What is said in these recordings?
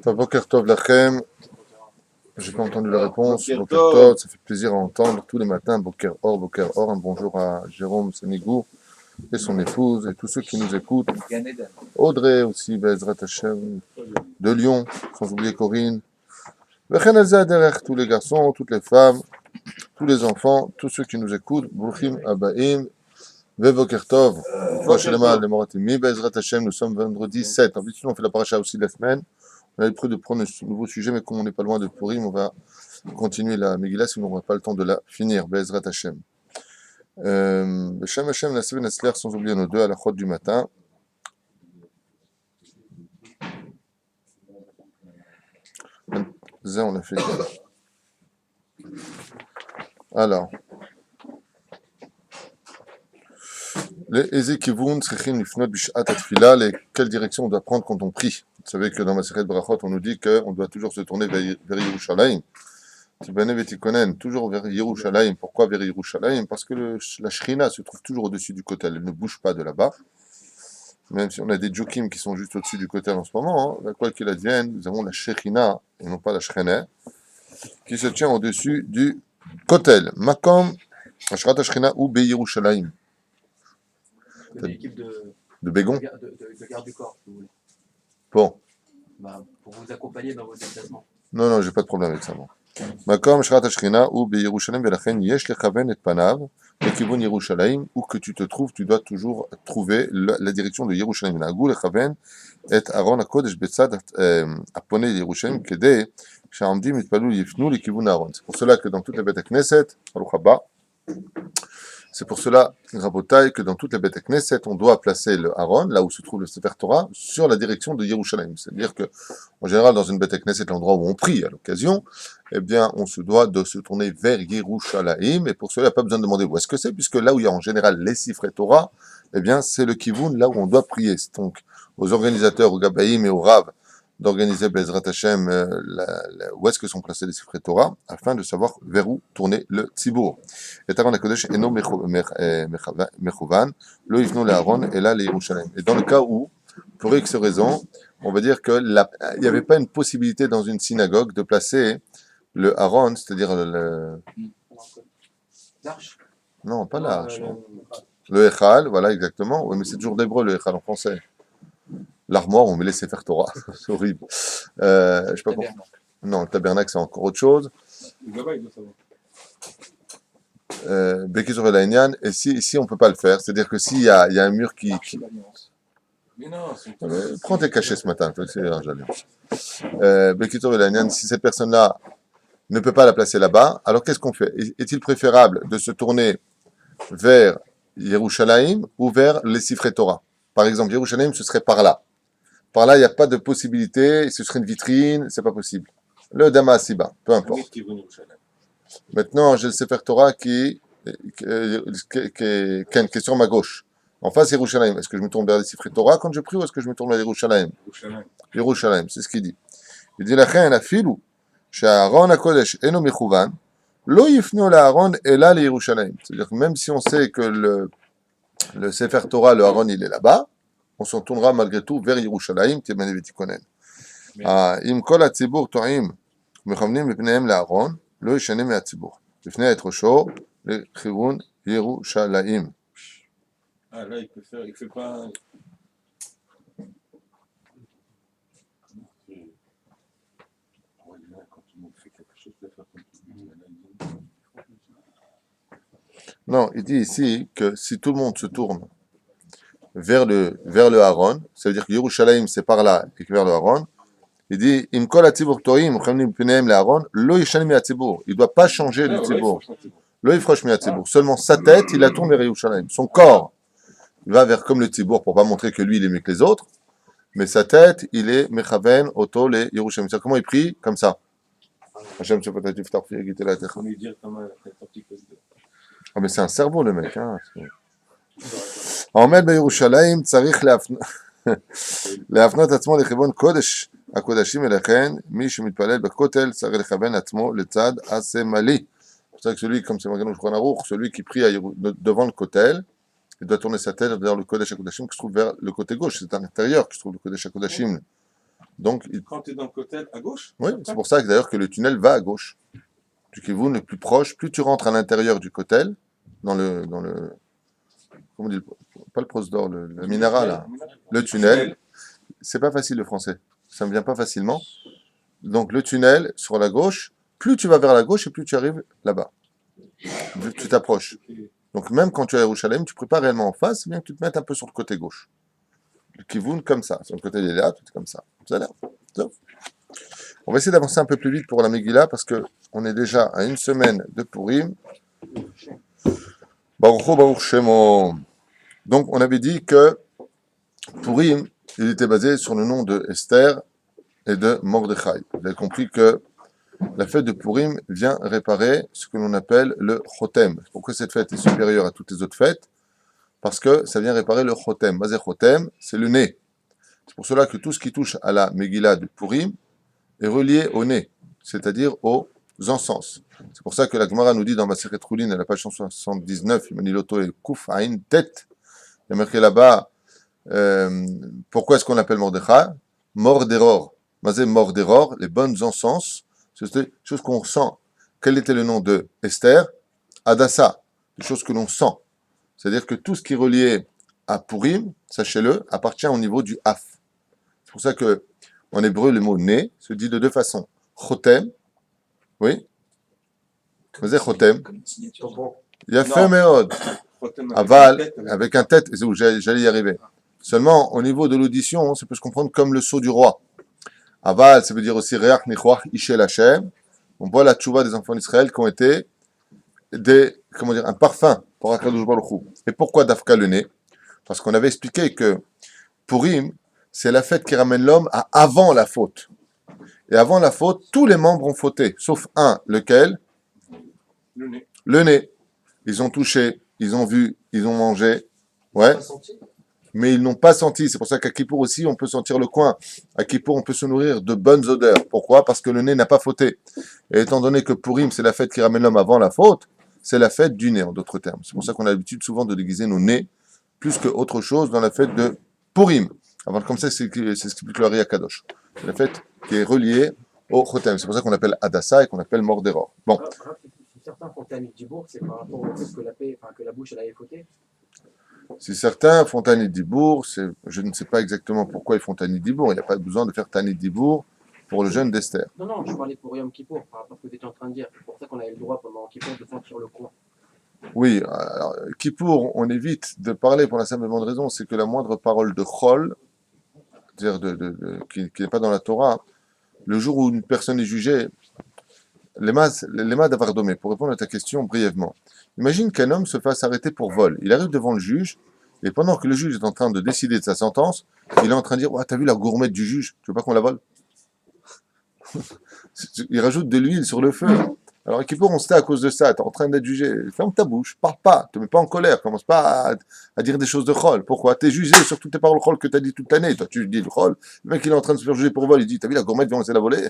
Boker Tov Lachem. J'ai pas entendu la réponse. Boker Boker Tov. Tov, ça fait plaisir à entendre tous les matins. Boker Or, Boker Or. Un bonjour à Jérôme Senigou et son épouse et tous ceux qui nous écoutent. Audrey aussi, Bezrat Hashem, de Lyon, sans oublier Corinne. Vechen Elza derrière tous les garçons, toutes les femmes, tous les enfants, tous ceux qui nous écoutent. Bruchim Abaim. Boker Tov. Bezrat Hashem, nous sommes vendredi 7. En plus, on fait la paracha aussi de la semaine. On avait prévu de prendre un nouveau sujet, mais comme on n'est pas loin de Purim, on va continuer la Megillah, sinon on n'aura pas le temps de la finir. Bezrat Hashem. Beshem Hashem, Nasser Nesler, sans oublier nos deux à la chôte du matin. Ça, on l'a fait. Alors. Les Ezekivun, Srechin, Lifnot, Bishat, Atfila, quelle direction on doit prendre quand on prie? Vous savez que dans ma série de Brachot, on nous dit qu'on doit toujours se tourner vers Yerushalayim. Toujours vers Yerushalayim. Pourquoi vers Yerushalayim? Parce que la Shrina se trouve toujours au-dessus du kotel. Elle ne bouge pas de là-bas. Même si on a des Jokim qui sont juste au-dessus du kotel en ce moment, hein, quoi qu'il advienne, nous avons la Shekhinah, et non pas la Shrener, qui se tient au-dessus du kotel. Makom, Ashrat Shekhinah ou Be Yerushalayim. Une équipe de Bégon de garde du corps, si vous voulez. Bon. Bah, pour vous accompagner dans vos déplacements. Non, j'ai pas de problème avec ça, moi. Makom Shrat Ashkina ou Yerushalayim Velachen Yesh Lechaven et Panav, Lekivun Yerushalayim, où que tu te trouves, tu dois toujours trouver la direction de Yerushalayim. Nagou Lechaven et Aaron HaKodesh Betzad Apone Yerushalayim Kedei Sha'amdim Mitpalu Yifnu Lekivun Aaron. C'est pour cela que dans toutes les Beth Knesset, Baruch Haba, c'est pour cela, Rabotai, que dans toutes les Beth Knesset, on doit placer le Aaron, là où se trouve le Sefer Torah, sur la direction de Yerushalayim. C'est-à-dire que, en général, dans une Beth Knesset, l'endroit où on prie à l'occasion, eh bien, on se doit de se tourner vers Yerushalayim, et pour cela, il n'y a pas besoin de demander où est-ce que c'est, puisque là où il y a en général les Sifrei Torah, eh bien, c'est le Kivun, là où on doit prier. C'est donc aux organisateurs, aux Gabaïm et aux Rav, d'organiser Bezrat Hashem où est-ce que sont placés les Sifrei Torah, afin de savoir vers où tourner le Tzibour. Et Aaron HaKodesh eno mechovan, lo yifnu le Aaron et là le Yerushalayim. Et dans le cas où, pour X raison, on va dire que il n'y avait pas une possibilité dans une synagogue de placer le Aaron, c'est-à-dire L'arche? Non, pas l'arche. Le Echal, voilà exactement. Oui, mais c'est toujours d'hébreu le Echal en français. L'armoire, on met les Sefer Torah. C'est horrible. Je sais pas pourquoi. Non, le tabernacle, c'est encore autre chose. Bekizor El Aïnian, et si on ne peut pas le faire, c'est-à-dire que s'il y a un mur qui... Mais non, prends tes cachets ce matin, c'est Arj Alliance. Bekizor El Aïnian, si cette personne-là ne peut pas la placer là-bas, alors qu'est-ce qu'on fait? Est-il préférable de se tourner vers Yerushalayim ou vers les Sifrei Torah? Par exemple, Yerushalayim, ce serait par là. Par là, il n'y a pas de possibilité, ce serait une vitrine, c'est pas possible. Le Dama Asiba, peu importe. Maintenant, j'ai le Sefer Torah qui est sur ma gauche. En face, Yerushalayim. Est-ce que je me tourne vers les Sifrei Torah quand je prie ou est-ce que je me tourne vers Yerushalayim? Yerushalayim, c'est ce qu'il dit. Il dit, Lachen afilu, she'Aaron HaKodesh eno mechuvan, lo yifnu le'Aaron ela leYerushalayim. C'est-à-dire que même si on sait que le Sefer Torah, le Aaron, il est là-bas, on s'en tournera malgré tout vers Yerushalayim, Tiemane Vetikonen. Im kol hatzibur to'im, mechavnim mipnehem le'Aaron, lo yishane me'hatzibur. לפני ראשו לכיוון ירושלים. Ah, là, il fait pas... Non, il dit ici que si tout le monde se tourne vers le Aaron, ça veut dire que Yerushalayim c'est par là et que vers le Aaron, il dit im kol hatzibur to'im mechavnim mipnehem le'Aaron, lo yishane me'hatzibur. Il ne doit pas changer de tzibur. Lo yifrosh me'hatzibur. Seulement sa tête, il la tourne vers Yerushalayim. Son corps, il va vers comme le tzibur pour pas montrer que lui il est mieux que les autres, mais sa tête, il est mechaven oto le Yerushalayim. C'est comment il prie? Comme ça. Hashem Shefatat Yiftar Fi Yagite La Techa. Ah mais c'est un cerveau le mec. Hein. העומד בירושלים צריך להפנות עצמו לכיוון קודש הקודשים, ולכן מי שמתפלל בכותל צריך לכוון עצמו לצד השמאלי. C'est ça que celui, comme c'est marqué dans le Shulchan Aruch, celui qui prie devant le kotel, il doit tourner sa tête vers le Kodesh HaKodashim qui se trouve vers le côté gauche. C'est à l'intérieur que se trouve le Kodesh HaKodashim. Donc, Quand tu es dans le côté à gauche, oui, c'est pour ça que d'ailleurs que le tunnel va à gauche. Du Kivun le plus proche, plus tu rentres à l'intérieur du kotel, dans le, comment on dit, pas le prosdor, le minara là, le tunnel, c'est pas facile le français, ça me vient pas facilement. Donc le tunnel sur la gauche, plus tu vas vers la gauche et plus tu arrives là-bas. Tu t'approches. Donc même quand tu es à Yerushalayim, tu ne pries pas réellement en face, c'est bien que tu te mettes un peu sur le côté gauche. Le Kivun comme ça, sur le côté il est là, tout est comme ça. Ça a l'air. On va essayer d'avancer un peu plus vite pour la Megillah parce que on est déjà à une semaine de Purim. Baruch Hu, Baruch Shemo. Donc on avait dit que Purim, il était basé sur le nom de Esther et de Mordechai. Vous avez compris que la fête de Purim vient réparer ce que l'on appelle le Chotem. Pourquoi cette fête est supérieure à toutes les autres fêtes? Parce que ça vient réparer le Chotem. Basé Chotem, c'est le nez. C'est pour cela que tout ce qui touche à la Megillah de Purim est relié au nez, c'est-à-dire aux encens. C'est pour ça que la Gemara nous dit dans Masechet Choulin, à la page 179, Maniloto et Kouf Aïn Tet, il y a marqué là-bas, pourquoi est-ce qu'on l'appelle Mordechai? Mordéror. Mazé Mordéror, les bonnes encens, c'est des choses qu'on sent. Quel était le nom de Esther? Adassa, des choses que l'on sent. C'est-à-dire que tout ce qui est relié à Purim, sachez-le, appartient au niveau du Haf. C'est pour ça que en hébreu, le mot nez se dit de deux façons. Chotem, oui. Mazé Chotem. Il y a fait méod. Aval, avec un tête, c'est où j'allais y arriver. Seulement, au niveau de l'audition, ça peut se comprendre comme le sceau du roi. Aval, ça veut dire aussi Reach Nichoach Ishel Hashem. On voit la tchouva des enfants d'Israël qui ont été un parfum pour Akadosh Baruch Hu. Et pourquoi Dafka le nez? Parce qu'on avait expliqué que Purim, c'est la fête qui ramène l'homme à avant la faute. Et avant la faute, tous les membres ont fauté, sauf un, lequel? Le nez. Le nez. Ils ont touché, ils ont vu, ils ont mangé, ouais, mais ils n'ont pas senti. C'est pour ça qu'à Kippour aussi, on peut sentir le coin. À Kippour, on peut se nourrir de bonnes odeurs. Pourquoi? Parce que le nez n'a pas fauté. Et étant donné que Purim, c'est la fête qui ramène l'homme avant la faute, c'est la fête du nez, en d'autres termes. C'est pour ça qu'on a l'habitude souvent de déguiser nos nez plus qu'autre chose dans la fête de Purim. Avant, comme ça, c'est ce qu'explique le Ari Akadosh. C'est la fête qui est reliée au Chotem. C'est pour ça qu'on appelle Adassa et qu'on appelle Mordéror. Bon. Si certains font Tanit Dibour, c'est par rapport au fait que la bouche elle avait fauté. Si certains font Tanit Dibour, je ne sais pas exactement pourquoi ils font Tanit Dibour. Il n'y a pas besoin de faire Tanit Dibour pour le jeûne d'Esther. Non, je parlais pour Yom Kippour, par rapport à ce que tu étais en train de dire. C'est pour ça qu'on avait le droit pendant Kippour de sentir le coin. Oui, alors, Kippour, on évite de parler pour la simple et bonne raison, c'est que la moindre parole de Chol, c'est-à-dire qui n'est pas dans la Torah, le jour où une personne est jugée, Lema d'Avardomé, pour répondre à ta question brièvement. Imagine qu'un homme se fasse arrêter pour vol. Il arrive devant le juge, et pendant que le juge est en train de décider de sa sentence, il est en train de dire « t'as vu la gourmette du juge? Tu veux pas qu'on la vole ?» Il rajoute de l'huile sur le feu. Alors, à Kippour, on se tait à cause de ça. Tu es en train d'être jugé. Ferme ta bouche, parle pas, te mets pas en colère, commence pas à dire des choses de chol. Pourquoi? Tu es jugé sur toutes tes paroles chol que tu as dit toute l'année. Toi, tu dis le chol. Le mec, il est en train de se faire juger pour vol. Il dit, t'as vu la gourmette, viens, on essaie de la voler.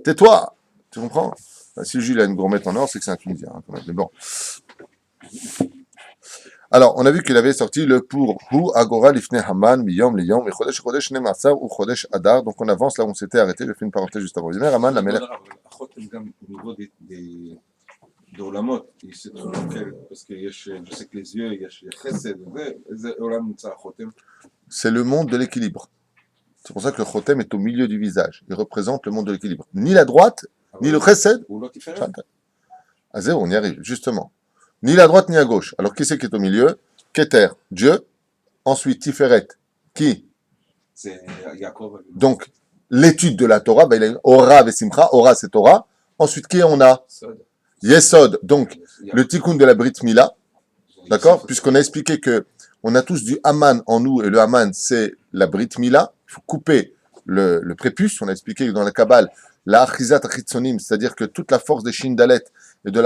Tais-toi. Tu comprends? Si le juge a une gourmette en or, c'est que c'est un Tunisien. Hein, quand même. Mais bon. Alors, on a vu qu'il avait sorti le pour Hu Agora Lifne Haman Miyom Liyom et Chodesh Chodesh Nematzar ou Chodesh Adar. Donc on avance là où on s'était arrêté. Je fais une parenthèse juste avant. Haman, la Melech. Au niveau des עולמות, parce que je sais que les yeux, il y a חסד, זה עולם נמצא החותם. C'est le monde de l'équilibre. C'est pour ça que le chotem est au milieu du visage. Il représente le monde de l'équilibre. Ni la droite, ni le chesed. Ah, zéro, on y arrive, justement. Ni la droite, ni la gauche. Alors, qui c'est qui est au milieu? Keter, Dieu. Ensuite, Tiferet, qui? C'est Yaakov. Donc, l'étude de la Torah, il y a Ora Vesimcha. Ora, c'est Torah. Ensuite, qui on a? Yesod. Donc, le tikkun de la Brit Mila. D'accord? Puisqu'on a expliqué que on a tous du Haman en nous, et le Haman, c'est la Brit Mila. Il faut couper le prépuce. On a expliqué que dans la Kabbale, la Achizat Achitzonim, c'est-à-dire que toute la force des Shindalet et de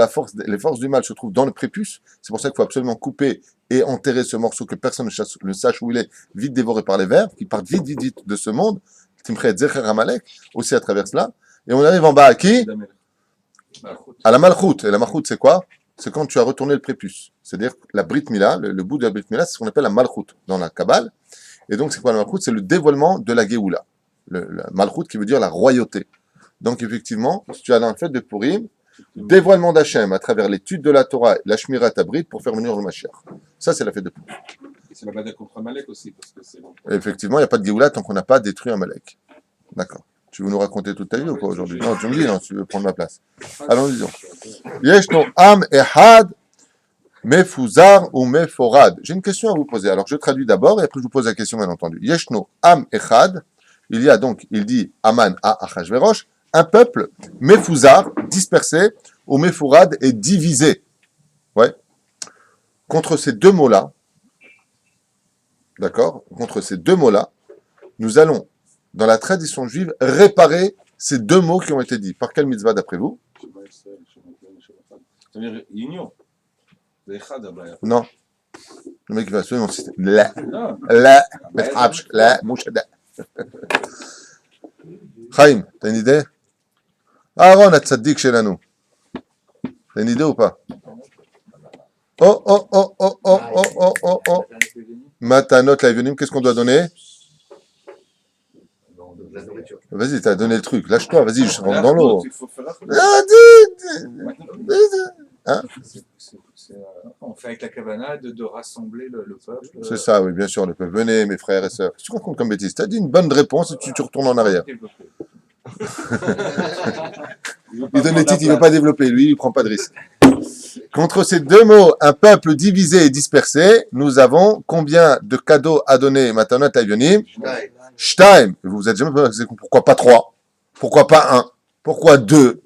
les forces du mal se trouvent dans le prépuce. C'est pour ça qu'il faut absolument couper et enterrer ce morceau, que personne ne sache où il est, vite dévoré par les vers, qui partent vite de ce monde. Timchet Zecher Hamalek, aussi à travers cela. Et on arrive en bas à qui? À la Malchut. Et la Malchut, c'est quoi? C'est quand tu as retourné le prépuce. C'est-à-dire la Brit Mila, le bout de la Brit Mila, c'est ce qu'on appelle la Malchut dans la Kabbale. Et donc, c'est quoi la Malchut? C'est le dévoilement de la Géoula. la Malchut qui veut dire la royauté. Donc effectivement, si tu as dans la fête de Purim, dévoilement d'Hachem à travers l'étude de la Torah, la Shmirat Abrit pour faire venir le Mashiach. Ça, c'est la fête de Purim. Et c'est la bataille contre Amalek aussi, parce que c'est bon. Et effectivement, il n'y a pas de Géoula tant qu'on n'a pas détruit Amalek. D'accord. Tu veux nous raconter toute ta vie ou quoi aujourd'hui? Non, tu me dis, non, tu veux prendre ma place. Allons, disons. Yeshno Am Ehad Mefuzar ou Meforad. J'ai une question à vous poser. Alors, je traduis d'abord et après je vous pose la question, bien entendu. Yeshno Am Ehad. Il y a donc, il dit Aman à Achashverosh, un peuple Mefuzar, dispersé, ou Meforad est divisé. Ouais. Contre ces deux mots-là, d'accord? Contre ces deux mots-là, nous allons, dans la tradition juive, réparer ces deux mots qui ont été dits. Par quelle mitzvah d'après vous? Ça veut dire union. C'est Echad, Abaya. Non. Le mec qui va se faire, c'est la, Non. la, mouchada. Chaim, t'as une idée? Aaron a tzaddik chez nous. T'as une idée ou pas? Oh, oh, oh, oh, oh, oh, oh, oh, oh. Matanot, la Evonim, qu'est-ce qu'on doit donner? La nourriture. Vas-y, t'as donné le truc. Lâche-toi, vas-y, je rentre Là, dans l'eau. il faut faire Ah, Hein? On fait avec la Kavana de rassembler le peuple. C'est ça, oui, bien sûr, le peuple. Venez, mes frères et sœurs. Tu te rends compte comme bêtise? T'as dit une bonne réponse et tu retournes en arrière. Il donne le titre, il ne veut pas développer. Lui, il ne prend pas de risque. Contre ces deux mots, un peuple divisé et dispersé, nous avons combien de cadeaux à donner? Matanot Avionim. Shtaim. Vous vous êtes jamais posé pourquoi pas 3? Pourquoi pas 1? Pourquoi 2?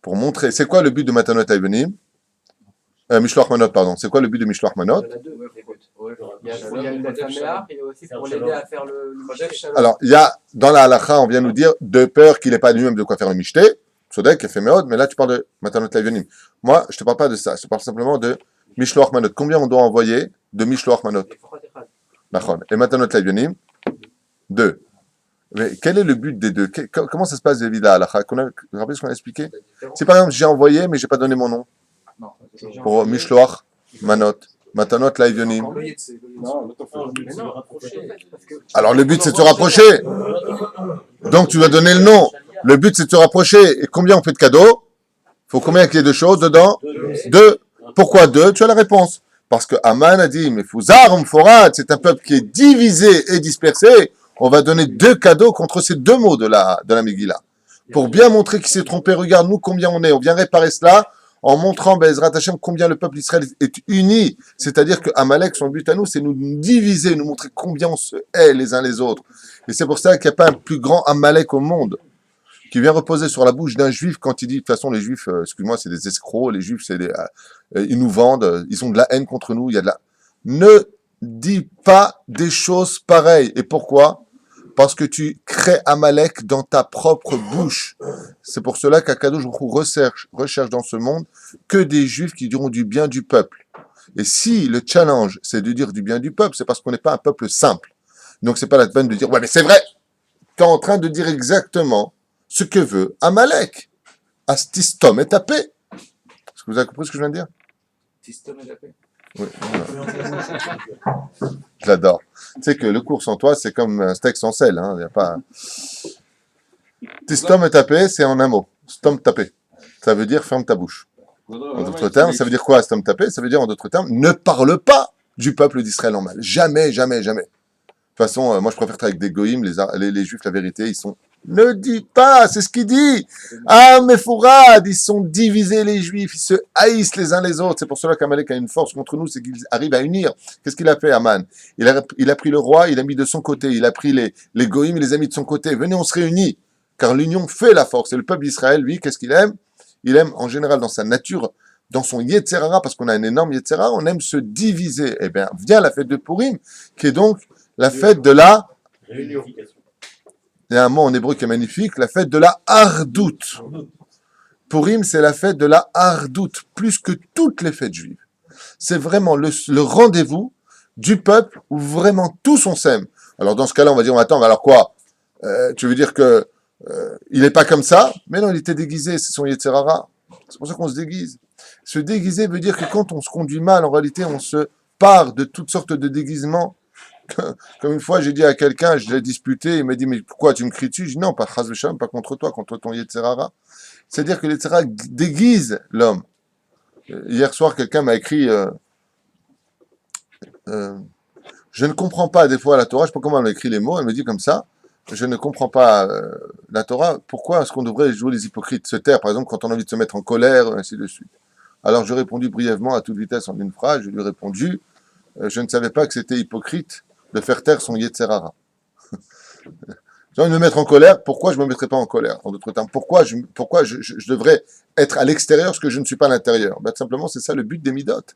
Pour montrer. C'est quoi le but de Matanot Avionim? Mishloach Manot, pardon. C'est quoi le but de Mishloach Manot? Il y en a deux, écoute. Il y a le Dafaméar et aussi pour l'aider à faire le Alors, il y a, dans la halakha, on vient nous dire, de peur qu'il n'ait pas lui-même de quoi faire le mishté, Sodek, Efemeod, mais là, tu parles de Matanot Lavionim. Moi, je ne te parle pas de ça, je te parle simplement de Mishloach Manot. Combien on doit envoyer de Mishloach Manot? Et Matanot Lavionim? 2. Mais quel est le but des deux? Comment ça se passe vis-à-vis de la halakha? Vous vous rappelez ce qu'on a expliqué? Si par exemple, j'ai envoyé, mais je n'ai pas donné mon nom pour Mishloach Manot. Matanot Lavionim. Alors le but c'est de se rapprocher. Donc tu dois donner le nom. Le but c'est de se rapprocher. Et combien on fait de cadeaux? Faut combien qu'il y ait de choses dedans? 2. Pourquoi 2? Tu as la réponse. Parce que Aman a dit, mais Fouzar, Mforad, c'est un peuple qui est divisé et dispersé. On va donner 2 cadeaux contre ces 2 mots de la Megillah. Pour bien montrer qu'il s'est trompé, regarde nous combien on est. On vient réparer cela en montrant Bezrat Hashem combien le peuple d'Israël est uni. C'est-à-dire que Amalek, son but à nous, c'est nous diviser, nous montrer combien on se hait les uns les autres. Et c'est pour ça qu'il n'y a pas un plus grand Amalek au monde qui vient reposer sur la bouche d'un juif quand il dit, de toute façon, les juifs, excuse-moi, c'est des escrocs, les juifs, c'est ils nous vendent, ils ont de la haine contre nous, il y a de la... Ne dis pas des choses pareilles. Et pourquoi? Parce que tu crées Amalek dans ta propre bouche. C'est pour cela qu'Akadosh Baruch Hu recherche dans ce monde que des juifs qui diront du bien du peuple. Et si le challenge, c'est de dire du bien du peuple, c'est parce qu'on n'est pas un peuple simple. Donc c'est pas la peine de dire, ouais, mais c'est vrai. Tu es en train de dire exactement ce que veut Amalek. Astistom est tapé. Est-ce que vous avez compris ce que je viens de dire? Tistom et la paix. Oui. Je l'adore. Tu sais que le cours sans toi, c'est comme un steak sans sel. Hein. Y a pas... Tistom est tapé, c'est en un mot. Stom tapé. Ça veut dire ferme ta bouche. En d'autres termes, ça veut dire quoi, stom tapé? Ça veut dire, en d'autres termes, ne parle pas du peuple d'Israël en mal. Jamais, jamais, jamais. De toute façon, moi, je préfère travailler avec des goïms, les juifs, la vérité, ils sont... Ne dis pas, c'est ce qu'il dit. Ah, mais Fourad, ils sont divisés, les juifs, ils se haïssent les uns les autres. C'est pour cela qu'Amalek a une force contre nous, c'est qu'il arrive à unir. Qu'est-ce qu'il a fait, Aman? Il a pris le roi, il a mis de son côté, il a pris les goïms, il les a mis de son côté. Venez, on se réunit. Car l'union fait la force. Et le peuple d'Israël, lui, qu'est-ce qu'il aime? Il aime, en général, dans sa nature, dans son Yetzerara, parce qu'on a un énorme Yetzerara, on aime se diviser. Eh bien, vient la fête de Purim, qui est donc la fête de la... Il y a un mot en hébreu qui est magnifique, la fête de la hardout. Purim, c'est la fête de la hardout, plus que toutes les fêtes juives. C'est vraiment le rendez-vous du peuple où vraiment tous on s'aime. Alors dans ce cas-là, on va dire, attends, alors quoi? Tu veux dire que il n'est pas comme ça? Mais non, il était déguisé, c'est son Yetzerara. C'est pour ça qu'on se déguise. Se déguiser veut dire que quand on se conduit mal, en réalité, on se part de toutes sortes de déguisements Comme une fois, j'ai dit à quelqu'un, je l'ai disputé, il m'a dit, mais pourquoi tu me cries dessus? Je dis non, pas chas v'shalom, pas contre toi, contre ton Yetzerara. C'est-à-dire que les Yetzerara déguisent l'homme. Hier soir, quelqu'un m'a écrit, euh, je ne comprends pas des fois la Torah, je ne sais pas comment elle a écrit les mots, elle me dit comme ça, je ne comprends pas la Torah, pourquoi est-ce qu'on devrait jouer les hypocrites, se taire, par exemple, quand on a envie de se mettre en colère, ainsi de suite. Alors, je répondu brièvement à toute vitesse en une phrase, je lui ai répondu, je ne savais pas que c'était hypocrite de faire taire son Yetzerara. J'ai envie de me mettre en colère, pourquoi je ne me mettrais pas en colère? En d'autres termes, pourquoi je devrais être à l'extérieur ce que je ne suis pas à l'intérieur? Ben, simplement, c'est ça le but des midotes.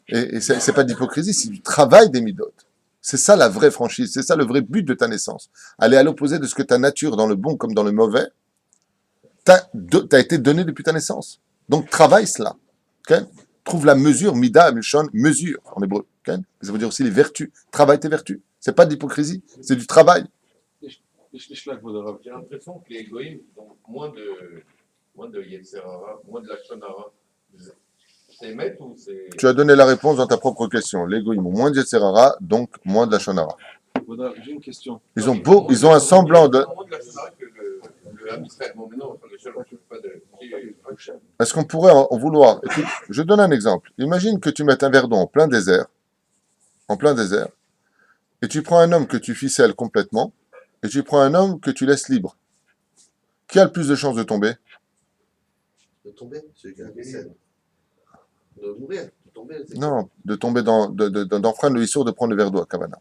Et c'est pas de l'hypocrisie, c'est du travail des midotes. C'est ça la vraie franchise, c'est ça le vrai but de ta naissance. Aller à l'opposé de ce que ta nature, dans le bon comme dans le mauvais, t'as été donné depuis ta naissance. Donc travaille cela. Okay? Trouve la mesure, mida, mishon, mesure en hébreu. Okay? Ça veut dire aussi les vertus. Travaille tes vertus. C'est pas de l'hypocrisie, c'est du travail. יש לה כבוד הרב. J'ai l'impression que les goïms ont moins de Yetzer Hara, moins de Lachon Hara. C'est émettre ou c'est... Tu as donné la réponse dans ta propre question. Les goïms ont moins de Yetzerara, donc moins de la Shonara. כבוד הרב, j'ai une question. Ils ont un semblant de... Moins de Lachon Hara que le Ham Israël. Bon, mais non, enfin, le Shalom, je ne veux pas de... Est-ce qu'on pourrait en vouloir... Écoute, je donne un exemple. Imagine que tu mettes un verre d'eau en plein désert, et tu prends un homme que tu ficelles complètement, et tu prends un homme que tu laisses libre. Qui a le plus de chances de tomber? De tomber, celui qui a la scène. De mourir, de tomber. Non, de tomber d'enfreindre le issour de prendre le verre d'eau à Kavana.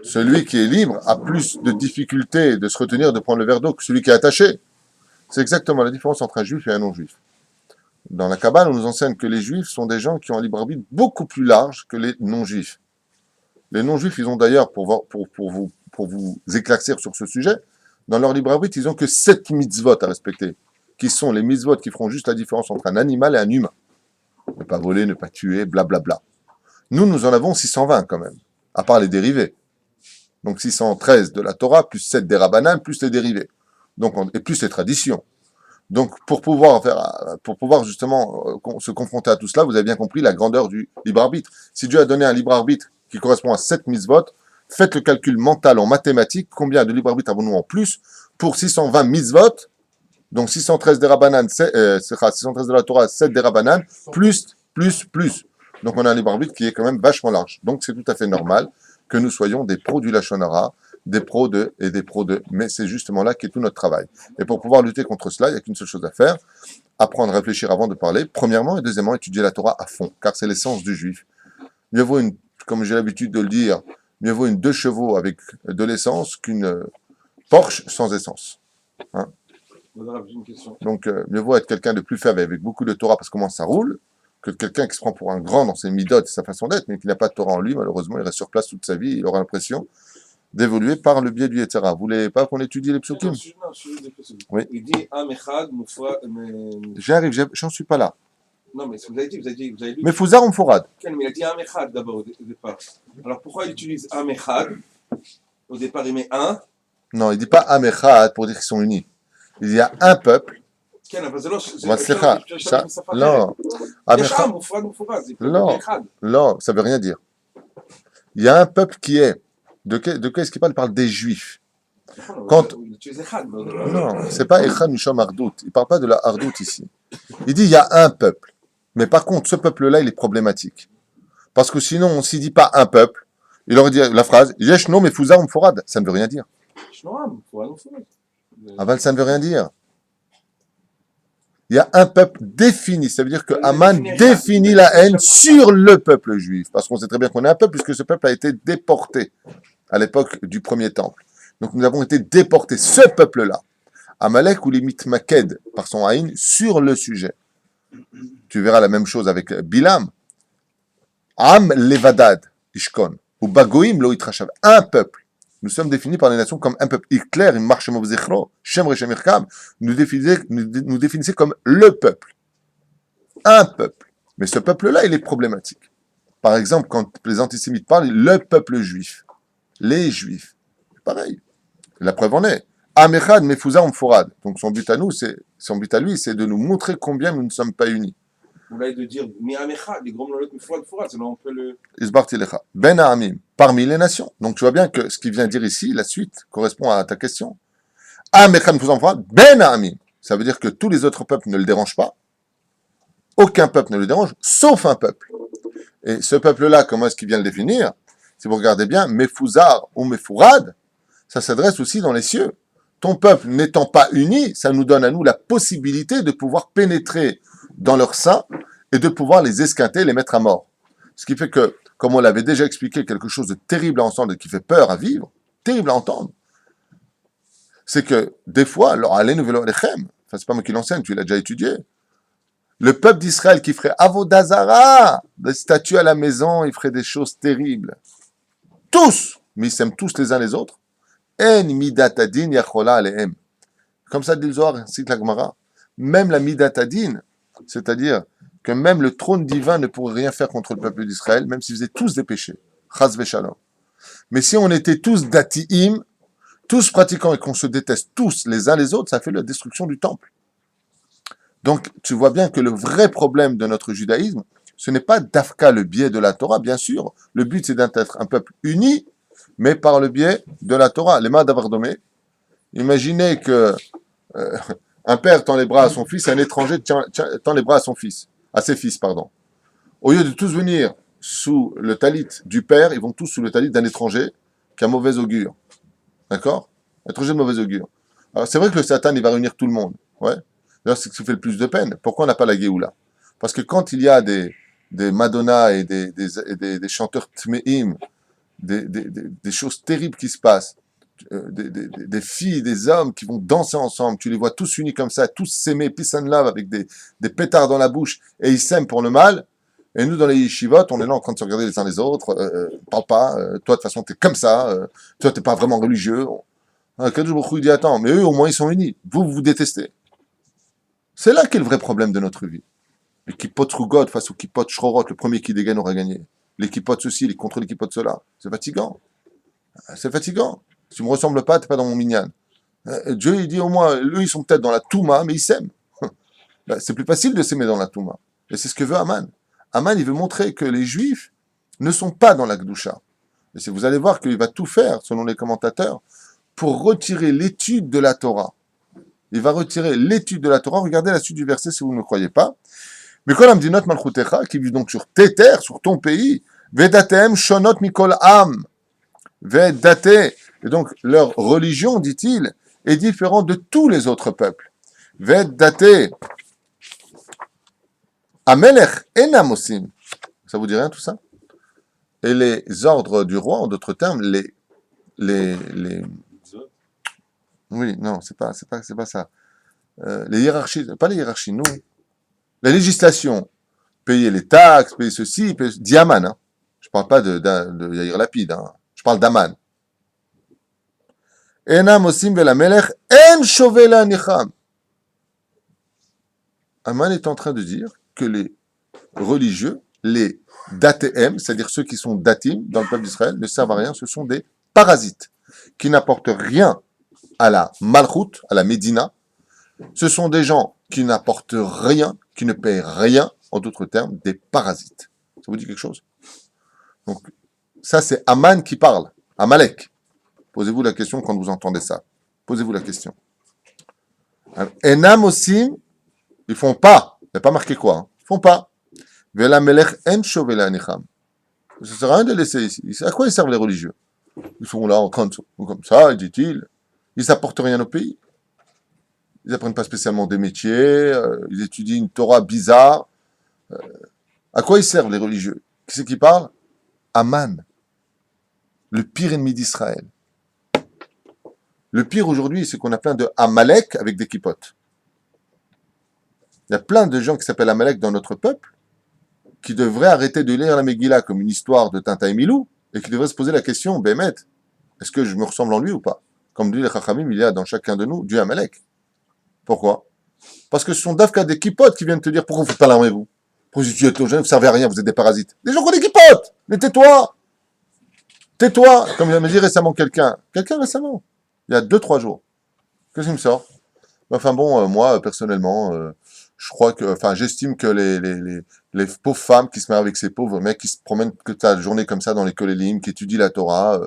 Celui qui est libre a plus de difficultés de se retenir de prendre le verre d'eau que celui qui est attaché. C'est exactement la différence entre un juif et un non-juif. Dans la Kabbale, on nous enseigne que les juifs sont des gens qui ont un libre arbitre beaucoup plus large que les non-juifs. Les non-juifs, ils ont d'ailleurs, pour vous éclaircir sur ce sujet, dans leur libre arbitre, ils n'ont que 7 mitzvot à respecter, qui sont les mitzvot qui feront juste la différence entre un animal et un humain. Ne pas voler, ne pas tuer, blablabla. Nous en avons 620 quand même, à part les dérivés. Donc 613 de la Torah, plus 7 des Rabbanan, plus les dérivés. Donc, et plus les traditions. Donc pour pouvoir justement se confronter à tout cela, vous avez bien compris la grandeur du libre arbitre. Si Dieu a donné un libre arbitre qui correspond à 7 mitzvot, faites le calcul mental en mathématiques, combien de libre arbitre avons-nous en plus pour 620 mitzvot, donc 613 des Rabbanan, 613 de la Torah, 7 des Rabbanan, plus. Donc on a un libre arbitre qui est quand même vachement large. Donc c'est tout à fait normal que nous soyons des pros du Lachon Hara, des pros de, mais c'est justement là qu'est tout notre travail. Et pour pouvoir lutter contre cela, il n'y a qu'une seule chose à faire, apprendre à réfléchir avant de parler, premièrement, et deuxièmement, étudier la Torah à fond, car c'est l'essence du juif. Mieux vaut comme j'ai l'habitude de le dire, mieux vaut une 2 chevaux avec de l'essence qu'une Porsche sans essence. Hein? כבוד הרב, j'ai une question. Donc, mieux vaut être quelqu'un de plus faible avec beaucoup de Torah parce que comment ça roule, que quelqu'un qui se prend pour un grand dans ses midot et sa façon d'être, mais qui n'a pas de Torah en lui, malheureusement, il reste sur place toute sa vie, il aura l'impression d'évoluer par le biais du Yetzera. Vous voulez pas qu'on étudie les psukim? Oui. Il dit Am Echad, J'arrive, j'en suis pas là. Non, mais ce que vous avez dit, vous avez lu. Mais Fouzar ou Fourad? Mais il a dit Am Echad d'abord au départ. Alors pourquoi il utilise Am Echad? Au départ, il met un. Non, il dit pas Amechad pour dire qu'ils sont unis. Il y a un peuple. Non, non, ça veut rien dire. Il y a un peuple qui est. De quoi est-ce qu'il parle? Il parle des Juifs. Quand... Non, c'est pas Echad Mishom Ardout. Il parle pas de la Ardout ici. Il dit il y a un peuple. Mais par contre, ce peuple-là, il est problématique. Parce que sinon, on s'y dit pas un peuple. Il aurait dit la phrase Yesh no mefuzar umforad. Ça ne veut rien dire. Aval, ça ne veut rien dire. Il y a un peuple défini. Ça veut dire que Haman définit la haine sur le peuple juif. Parce qu'on sait très bien qu'on est un peuple, puisque ce peuple a été déporté à l'époque du premier temple. Donc nous avons été déportés, ce peuple-là. Amalek ou limite Maked, par son haïn, sur le sujet. Tu verras la même chose avec Bilam. Am levadad, Ishkon. Ou Bagoim lo itrashav. Un peuple. Nous sommes définis par les nations comme un peuple. Hitler, il marche au Zechro, Shem Rechem Irkam, nous définissait comme le peuple. Un peuple. Mais ce peuple-là, il est problématique. Par exemple, quand les antisémites parlent, le peuple juif. Les juifs. Pareil. La preuve en est. Amechad Mefouza Umforad. Donc son but à lui, c'est de nous montrer combien nous ne sommes pas unis. אולי de dire מעם אחד, לגרום לו להיות מפורד מפורד, זה לא on peut le... Isbarti lecha. Ben ha'amim, parmi les nations. Donc tu vois bien que ce qu'il vient dire ici, la suite, correspond à ta question. Am echad mifuzar mifurad, ben ha'amim. Ça veut dire que tous les autres peuples ne le dérangent pas. Aucun peuple ne le dérange, sauf un peuple. Et ce peuple-là, comment est-ce qu'il vient le définir? Si vous regardez bien, mefuzar ou mefurad, ça s'adresse aussi dans les cieux. Ton peuple n'étant pas uni, ça nous donne à nous la possibilité de pouvoir pénétrer dans leur sein et de pouvoir les esquinter, les mettre à mort. Ce qui fait que, comme on l'avait déjà expliqué, quelque chose de terrible à entendre et qui fait peur à vivre, terrible à entendre, c'est que des fois, alors allez velo alechem, enfin c'est pas moi qui l'enseigne, tu l'as déjà étudié, le peuple d'Israël qui ferait avodazara, des statues à la maison, il ferait des choses terribles. Tous, mais ils s'aiment tous les uns les autres. En midatadin yachola alehem. Comme ça dit le Zohar, cite la Gemara. Même la midatadin, c'est-à-dire que même le trône divin ne pourrait rien faire contre le peuple d'Israël, même s'ils faisaient tous des péchés. Chas v'shalom. Mais si on était tous dati'im, tous pratiquants et qu'on se déteste tous les uns les autres, ça fait la destruction du temple. Donc, tu vois bien que le vrai problème de notre judaïsme, ce n'est pas d'Afka le biais de la Torah, bien sûr. Le but, c'est d'être un peuple uni, mais par le biais de la Torah. Les mains d'Avardomé. Imaginez que un père tend les bras à son fils, un étranger tend les bras à son fils, à ses fils, pardon. Au lieu de tous venir sous le talit du père, ils vont tous sous le talit d'un étranger qui a mauvais augure. D'accord? Étranger de mauvais augure. Alors, c'est vrai que le Satan, il va réunir tout le monde. Ouais. D'ailleurs, c'est ce qui fait le plus de peine. Pourquoi on n'a pas la Géoula? Parce que quand il y a des Madonna et des chanteurs tmeim, des choses terribles qui se passent, des filles, des hommes qui vont danser ensemble, tu les vois tous unis comme ça, tous s'aimer, peace and love, avec des pétards dans la bouche, et ils s'aiment pour le mal, et nous, dans les yeshivot, on est là en train de se regarder les uns les autres, parle pas, toi, de toute façon, t'es comme ça, toi, t'es pas vraiment religieux. Kadosh Baruch Hu, il dit, attends, mais eux, au moins, ils sont unis. Vous, vous détestez. C'est là qu'est le vrai problème de notre vie. Les kippot Rugot face aux kippot Shrorot, le premier qui dégaine aura gagné. Les kippot ceci, les contre les kippot cela. C'est fatigant. C'est fatigant. Si tu me ressembles pas, t'es pas dans mon minyan. Dieu, il dit au moins, eux, ils sont peut-être dans la Touma, mais ils s'aiment. C'est plus facile de s'aimer dans la Touma. Et c'est ce que veut Aman. Aman, il veut montrer que les Juifs ne sont pas dans la Gdusha. Et si vous allez voir qu'il va tout faire, selon les commentateurs, pour retirer l'étude de la Torah. Il va retirer l'étude de la Torah. Regardez la suite du verset si vous ne me croyez pas. Mais quand on dit notre malchutecha, qui vit donc sur tes terres, sur ton pays, vedatem shonot mikol am, vedate, et donc leur religion, dit-il, est différente de tous les autres peuples. Vedate, amelech enamosim. Ça vous dit rien tout ça? Et les ordres du roi, en d'autres termes, oui, non, c'est pas ça. Les hiérarchies, pas les hiérarchies, non. La législation, payer les taxes, payer ceci, Diaman, hein. Je parle pas de Yair Lapid, hein. Je parle d'Aman. Enam osim velamelech en shovela nicham. Aman est en train de dire que les religieux, les datem, c'est-à-dire ceux qui sont datim dans le peuple d'Israël, ne servent à rien, ce sont des parasites qui n'apportent rien à la Malchut, à la Médina. Ce sont des gens qui n'apportent rien, qui ne paient rien, en d'autres termes, des parasites. Ça vous dit quelque chose? Donc, ça c'est Aman qui parle, Amalek. Posez-vous la question quand vous entendez ça. Posez-vous la question. Enam osim, ils font pas. Il n'y a pas marqué quoi, hein. Ils font pas. Vela melech en shovela anicham. Ça ne sert à rien de laisser ici. À quoi ils servent les religieux? Ils sont là en train de comme ça, dit-il. Ils n'apportent rien au pays. Ils n'apprennent pas spécialement des métiers, ils étudient une Torah bizarre. À quoi ils servent les religieux? Qui c'est qui parle? Aman, le pire ennemi d'Israël. Le pire aujourd'hui, c'est qu'on a plein de Amalek avec des kippotes. Il y a plein de gens qui s'appellent Amalek dans notre peuple, qui devraient arrêter de lire la Megillah comme une histoire de Tintin et Milou, et qui devraient se poser la question, Bémet, est-ce que je me ressemble en lui ou pas? Comme dit les Chachamim, il y a dans chacun de nous du Amalek. Pourquoi? Parce que ce sont d'Afka des kippotes qui viennent te dire pourquoi vous ne faites pas l'armée, vous? Pourquoi si tu êtes jeune, vous ne servez à rien, vous êtes des parasites. Des gens qui ont des kippotes! Mais tais-toi! Tais-toi! Comme m'a dit récemment quelqu'un récemment, il y a 2-3 jours. Qu'est-ce qu'il me sort? Enfin bon, moi, personnellement, Je crois que, enfin, j'estime que les pauvres femmes qui se marient avec ces pauvres mecs qui se promènent toute la journée comme ça dans les kolélim, qui étudient la Torah,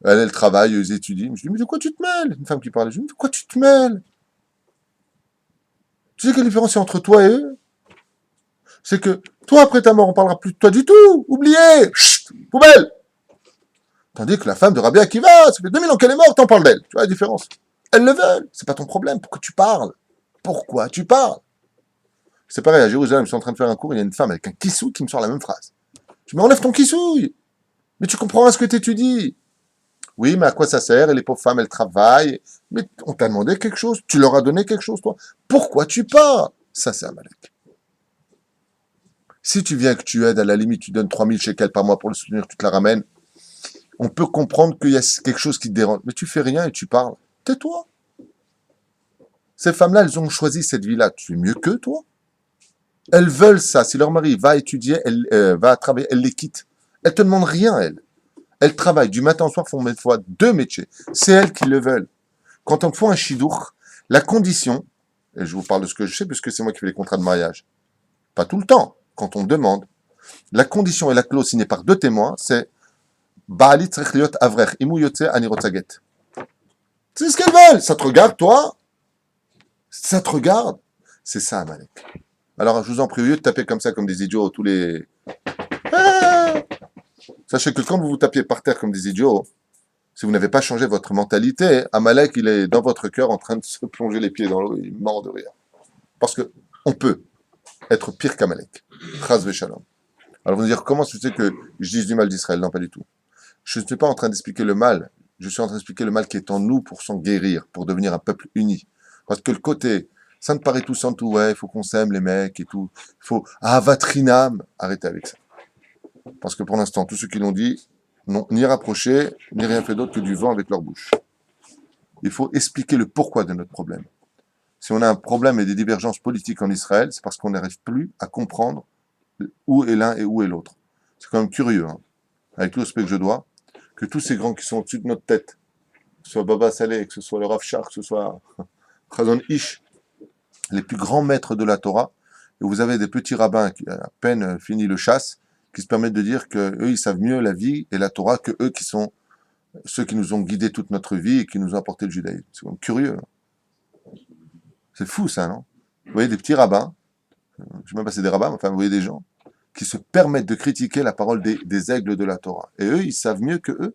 elles travaillent, elles étudient. Je dis, mais de quoi tu te mêles? Une femme qui parle, je dis, mais de quoi tu te mêles? Tu sais quelle différence il y a entre toi et eux? C'est que toi, après ta mort, on parlera plus de toi du tout. Oubliez! Chut, poubelle! Tandis que la femme de Rabbi Akiva, ça fait 2000 ans qu'elle est morte, t'en parles d'elle. Tu vois la différence? Elles le veulent. C'est pas ton problème. Pourquoi tu parles? Pourquoi tu parles? C'est pareil, à Jérusalem, je suis en train de faire un cours, il y a une femme avec un kissou qui me sort la même phrase. Je dis, mais enlève ton kissouille! Mais tu comprends ce que tu étudies. Oui, mais à quoi ça sert? Et les pauvres femmes, elles travaillent. Mais on t'a demandé quelque chose. Tu leur as donné quelque chose, toi. Pourquoi tu pars? Ça, c'est Amalek. Si tu viens que tu aides, à la limite, tu donnes 3000 shekels par mois pour le soutenir, tu te la ramènes, on peut comprendre qu'il y a quelque chose qui te dérange. Mais tu fais rien et tu parles. Tais-toi. Ces femmes-là, elles ont choisi cette vie-là. Tu es mieux qu'eux, toi. Elles veulent ça. Si leur mari va étudier, va travailler, elles les quittent. Elles te demandent rien, elles. Elles travaillent du matin au soir, font des fois 2 métiers. C'est elles qui le veulent. Quand on fait un chidour, la condition, et je vous parle de ce que je sais, puisque c'est moi qui fais les contrats de mariage, pas tout le temps, quand on demande, la condition et la clause signée par 2 témoins, c'est Baali tzrich liot avrech, imu yotze ani rotzaget. C'est ce qu'elles veulent. Ça te regarde, toi? Ça te regarde? C'est ça, Amalek. Alors, je vous en prie, au lieu de taper comme ça, comme des idiots, tous les... Ah, sachez que quand vous vous tapiez par terre comme des idiots, si vous n'avez pas changé votre mentalité, Amalek, il est dans votre cœur en train de se plonger les pieds dans l'eau, il est mort de rire. Parce que on peut être pire qu'Amalek. Chas v'shalom. Alors vous allez dire, comment tu sais que je dis du mal d'Israël? Non, pas du tout. Je ne suis pas en train d'expliquer le mal, je suis en train d'expliquer le mal qui est en nous pour s'en guérir, pour devenir un peuple uni. Parce que le côté, ça me paraît tout sans tout, ouais, il faut qu'on s'aime les mecs et tout, il faut, avatrinam, arrêtez avec ça. Parce que pour l'instant, tous ceux qui l'ont dit, n'ont ni rapproché, ni rien fait d'autre que du vent avec leur bouche. Il faut expliquer le pourquoi de notre problème. Si on a un problème et des divergences politiques en Israël, c'est parce qu'on n'arrive plus à comprendre où est l'un et où est l'autre. C'est quand même curieux, hein, avec tout le respect que je dois, que tous ces grands qui sont au-dessus de notre tête, que ce soit Baba Saleh, que ce soit le Rav Shach, que ce soit Chazon Ish, les plus grands maîtres de la Torah, et vous avez des petits rabbins qui, à peine fini le chasse, qui se permettent de dire que eux ils savent mieux la vie et la Torah que eux qui sont ceux qui nous ont guidés toute notre vie et qui nous ont apporté le judaïsme. C'est quand même curieux. Hein. C'est fou ça, non? Vous voyez des petits rabbins, je ne sais même pas si c'est des rabbins, mais enfin vous voyez des gens qui se permettent de critiquer la parole des aigles de la Torah. Et eux, ils savent mieux que eux.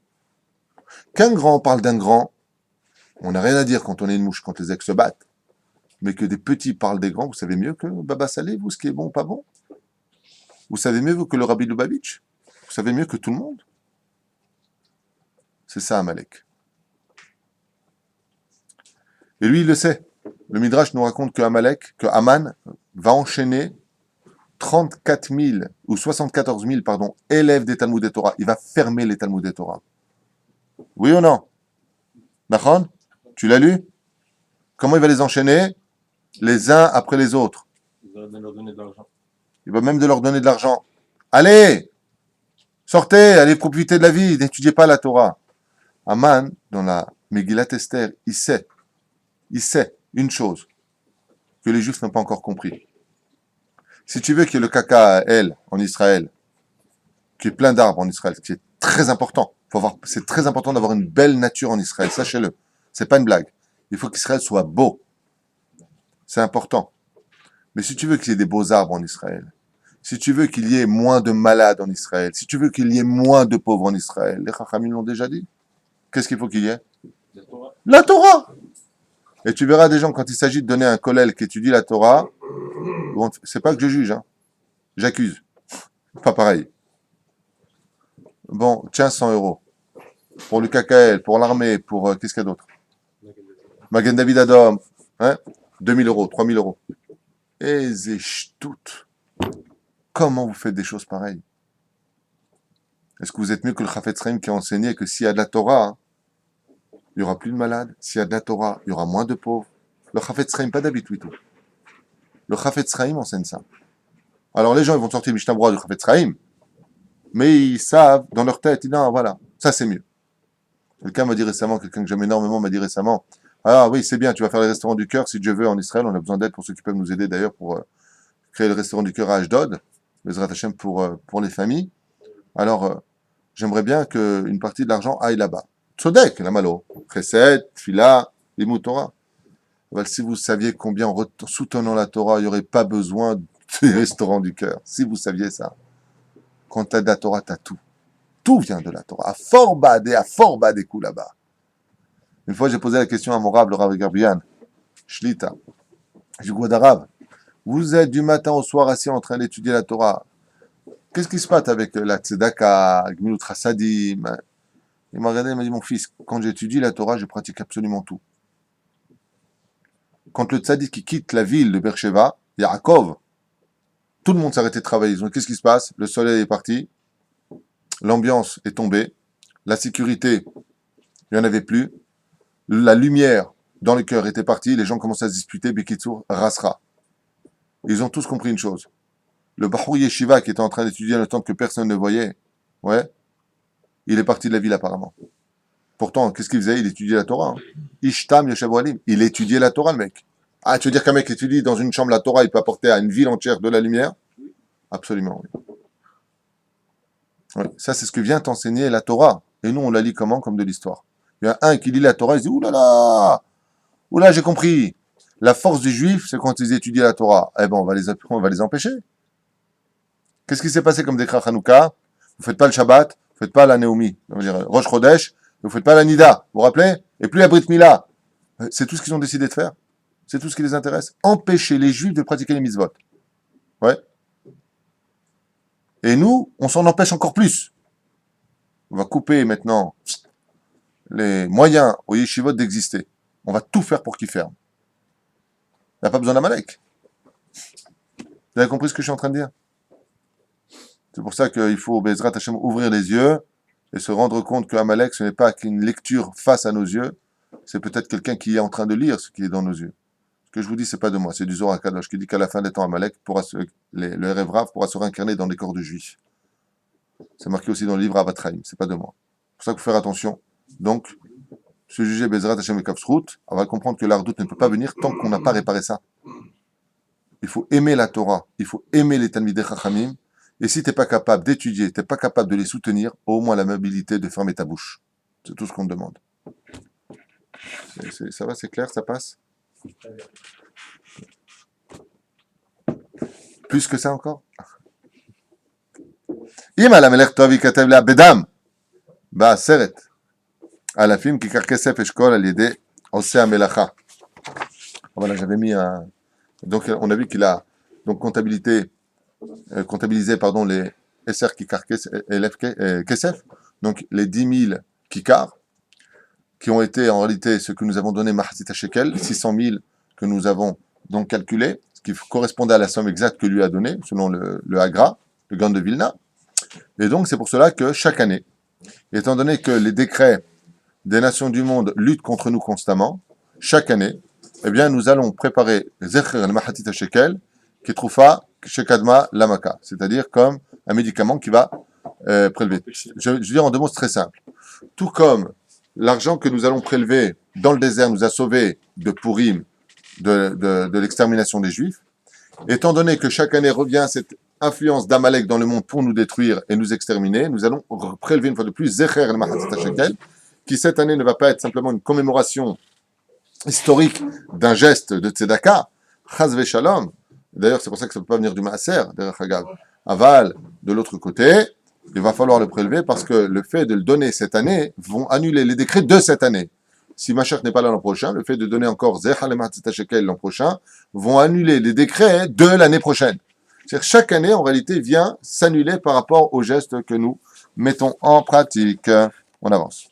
Qu'un grand parle d'un grand, on n'a rien à dire quand on est une mouche, quand les aigles se battent. Mais que des petits parlent des grands, vous savez mieux que Baba Saleh, vous, ce qui est bon ou pas bon? Vous savez mieux, vous, que le Rabbi Lubavitch? Vous savez mieux que tout le monde? C'est ça, Amalek. Et lui, il le sait. Le Midrash nous raconte que Amalek, que Aman va enchaîner 34 000 ou 74 000, pardon, élèves des Talmud et Torah. Il va fermer les Talmud et Torah. Oui ou non? Nachon? Tu l'as lu? Comment il va les enchaîner? Les uns après les autres. Il va leur donner de l'argent. Il va même de leur donner de l'argent. Allez! Sortez, allez profiter de la vie, n'étudiez pas la Torah. Aman, dans la Megillat Esther, il sait une chose que les Juifs n'ont pas encore compris. Si tu veux qu'il y ait le KKL en Israël, qu'il y ait plein d'arbres en Israël, qui est très important, c'est très important d'avoir une belle nature en Israël, sachez-le. C'est pas une blague. Il faut qu'Israël soit beau. C'est important. Mais si tu veux qu'il y ait des beaux arbres en Israël, si tu veux qu'il y ait moins de malades en Israël, si tu veux qu'il y ait moins de pauvres en Israël, les Chachamim l'ont déjà dit. Qu'est-ce qu'il faut qu'il y ait? La Torah. Et tu verras des gens, quand il s'agit de donner un kollel qui étudie la Torah, bon, c'est pas que je juge, hein. J'accuse. Pas pareil. Bon, tiens, 100 euros. Pour le KKL, pour l'armée, pour... qu'est-ce qu'il y a d'autre? Magen David Adom. Hein? 2000 euros, 3000 euros. Et tout. Comment vous faites des choses pareilles? Est-ce que vous êtes mieux que le Chafetz Chaim qui a enseigné que s'il y a de la Torah, hein, il n'y aura plus de malades. S'il y a de la Torah, il y aura moins de pauvres. Le Chafetz Chaim, pas d'habitude. Le Chafetz Chaim enseigne ça. Alors les gens, ils vont sortir Mishnah Berurah du Chafetz Chaim, mais ils savent, dans leur tête, non, voilà, ça c'est mieux. Quelqu'un que j'aime énormément m'a dit récemment, Ah oui, c'est bien, tu vas faire les restaurants du cœur si Dieu veut en Israël. On a besoin d'aide pour ceux qui peuvent nous aider d'ailleurs pour créer le restaurant du cœur à Ashdod, Bezrat Hashem pour les familles. Alors, j'aimerais bien qu'une partie de l'argent aille là-bas. Tzodek, la malo. Chesed, Tfila, Limut Torah. Well, si vous saviez combien en soutenant la Torah, il n'y aurait pas besoin des restaurants du cœur. Si vous saviez ça. Quand tu as de la Torah, tu as tout. Tout vient de la Torah. À fort bas des coups là-bas. Une fois, j'ai posé la question à mon rab, le Rav Gabriel, Shlita. J'ai dit, d'arabe, vous êtes du matin au soir assis en train d'étudier la Torah. Qu'est-ce qui se passe avec la Tzedaka, Gmilut Chassadim? Il m'a regardé, il m'a dit, mon fils, quand j'étudie la Torah, je pratique absolument tout. Quand le tzaddik qui quitte la ville de Beersheba, Yaakov, tout le monde s'arrêtait de travailler. Donc, qu'est-ce qui se passe? Le soleil est parti, l'ambiance est tombée, la sécurité, il n'y en avait plus, la lumière dans le cœur était partie, les gens commençaient à se disputer, Bekitsur, Rasra. Ils ont tous compris une chose. Le Bahou Yeshiva qui était en train d'étudier le temps que personne ne voyait, ouais, il est parti de la ville apparemment. Pourtant, qu'est-ce qu'il faisait? Il étudiait la Torah. Hein. Ishtam Yoshev Alim. Il étudiait la Torah, le mec. Ah, tu veux dire qu'un mec étudie dans une chambre la Torah, il peut apporter à une ville entière de la lumière? Absolument, oui. Oui. Ça, c'est ce que vient t'enseigner la Torah. Et nous, on la lit comment? Comme de l'histoire. Il y a un qui lit la Torah, il se dit, oulala, j'ai compris. La force des Juifs, c'est quand ils étudient la Torah. Eh ben, on va les empêcher. Qu'est-ce qui s'est passé comme décret Hanouka? Vous faites pas le Shabbat, vous faites pas la Naomi, on va dire Rosh Chodesh, vous faites pas la Nida, vous vous rappelez? Et puis la Brit Mila. C'est tout ce qu'ils ont décidé de faire. C'est tout ce qui les intéresse. Empêcher les Juifs de pratiquer les mitzvot. Ouais. Et nous, on s'en empêche encore plus. On va couper maintenant les moyens aux yeshivot d'exister. On va tout faire pour qu'ils ferment. Il n'y a pas besoin d'Amalek. Vous avez compris ce que je suis en train de dire? C'est pour ça qu'il faut, Bezrat Hashem, ouvrir les yeux et se rendre compte que Amalek, ce n'est pas qu'une lecture face à nos yeux, c'est peut-être quelqu'un qui est en train de lire ce qui est dans nos yeux. Ce que je vous dis, c'est pas de moi, c'est du Zohar HaKadosh qui dit qu'à la fin des temps, Amalek, le Erev Rav pourra se réincarner dans les corps de juifs. C'est marqué aussi dans le livre Avatraim, c'est pas de moi. C'est pour ça qu'il faut faire attention. Donc, se juger Bezrat Hashem et Kafsrout, on va comprendre que l'ardoute ne peut pas venir tant qu'on n'a pas réparé ça. Il faut aimer la Torah, il faut aimer les Talmidei Chachamim, et si tu n'es pas capable d'étudier, tu n'es pas capable de les soutenir, au moins la mobilité de fermer ta bouche. C'est tout ce qu'on te demande. Ça va, c'est clair, ça passe? Plus que ça encore? Im al amelech tov yikatev la bedam ba'aseret alafim kikar kesef eshkol al yedei oseh hamelacha. Voilà, j'avais mis un... Donc, on a vu qu'il a donc comptabilisé les SR Kikar Kesef, donc les 10 000 Kikar, qui ont été en réalité ce que nous avons donné Mahazita Shekel, 600 000 que nous avons donc calculé, ce qui correspondait à la somme exacte que lui a donnée, selon le Hagra, le Gaon de Vilna. Et donc, c'est pour cela que chaque année, étant donné que les décrets des nations du monde luttent contre nous constamment, chaque année, eh bien, nous allons préparer Zecher al-Mahatita Shekel, qui trouva Shekadma Lamaka, c'est-à-dire comme un médicament qui va prélever. Je veux dire en 2 mots très simples. Tout comme l'argent que nous allons prélever dans le désert nous a sauvés de Purim, de l'extermination des Juifs, étant donné que chaque année revient cette influence d'Amalek dans le monde pour nous détruire et nous exterminer, nous allons prélever une fois de plus Zecher al-Mahatita Shekel, qui cette année ne va pas être simplement une commémoration historique d'un geste de tzedaka, chaz v'shalom. D'ailleurs, c'est pour ça que ça ne peut pas venir du maaser, derrière Hagav. Aval, de l'autre côté, il va falloir le prélever parce que le fait de le donner cette année vont annuler les décrets de cette année. Si Mashiach n'est pas là l'an prochain, le fait de donner encore Zechar le Mahatzita Shekel l'an prochain vont annuler les décrets de l'année prochaine. C'est-à-dire chaque année, en réalité, vient s'annuler par rapport aux gestes que nous mettons en pratique. On avance.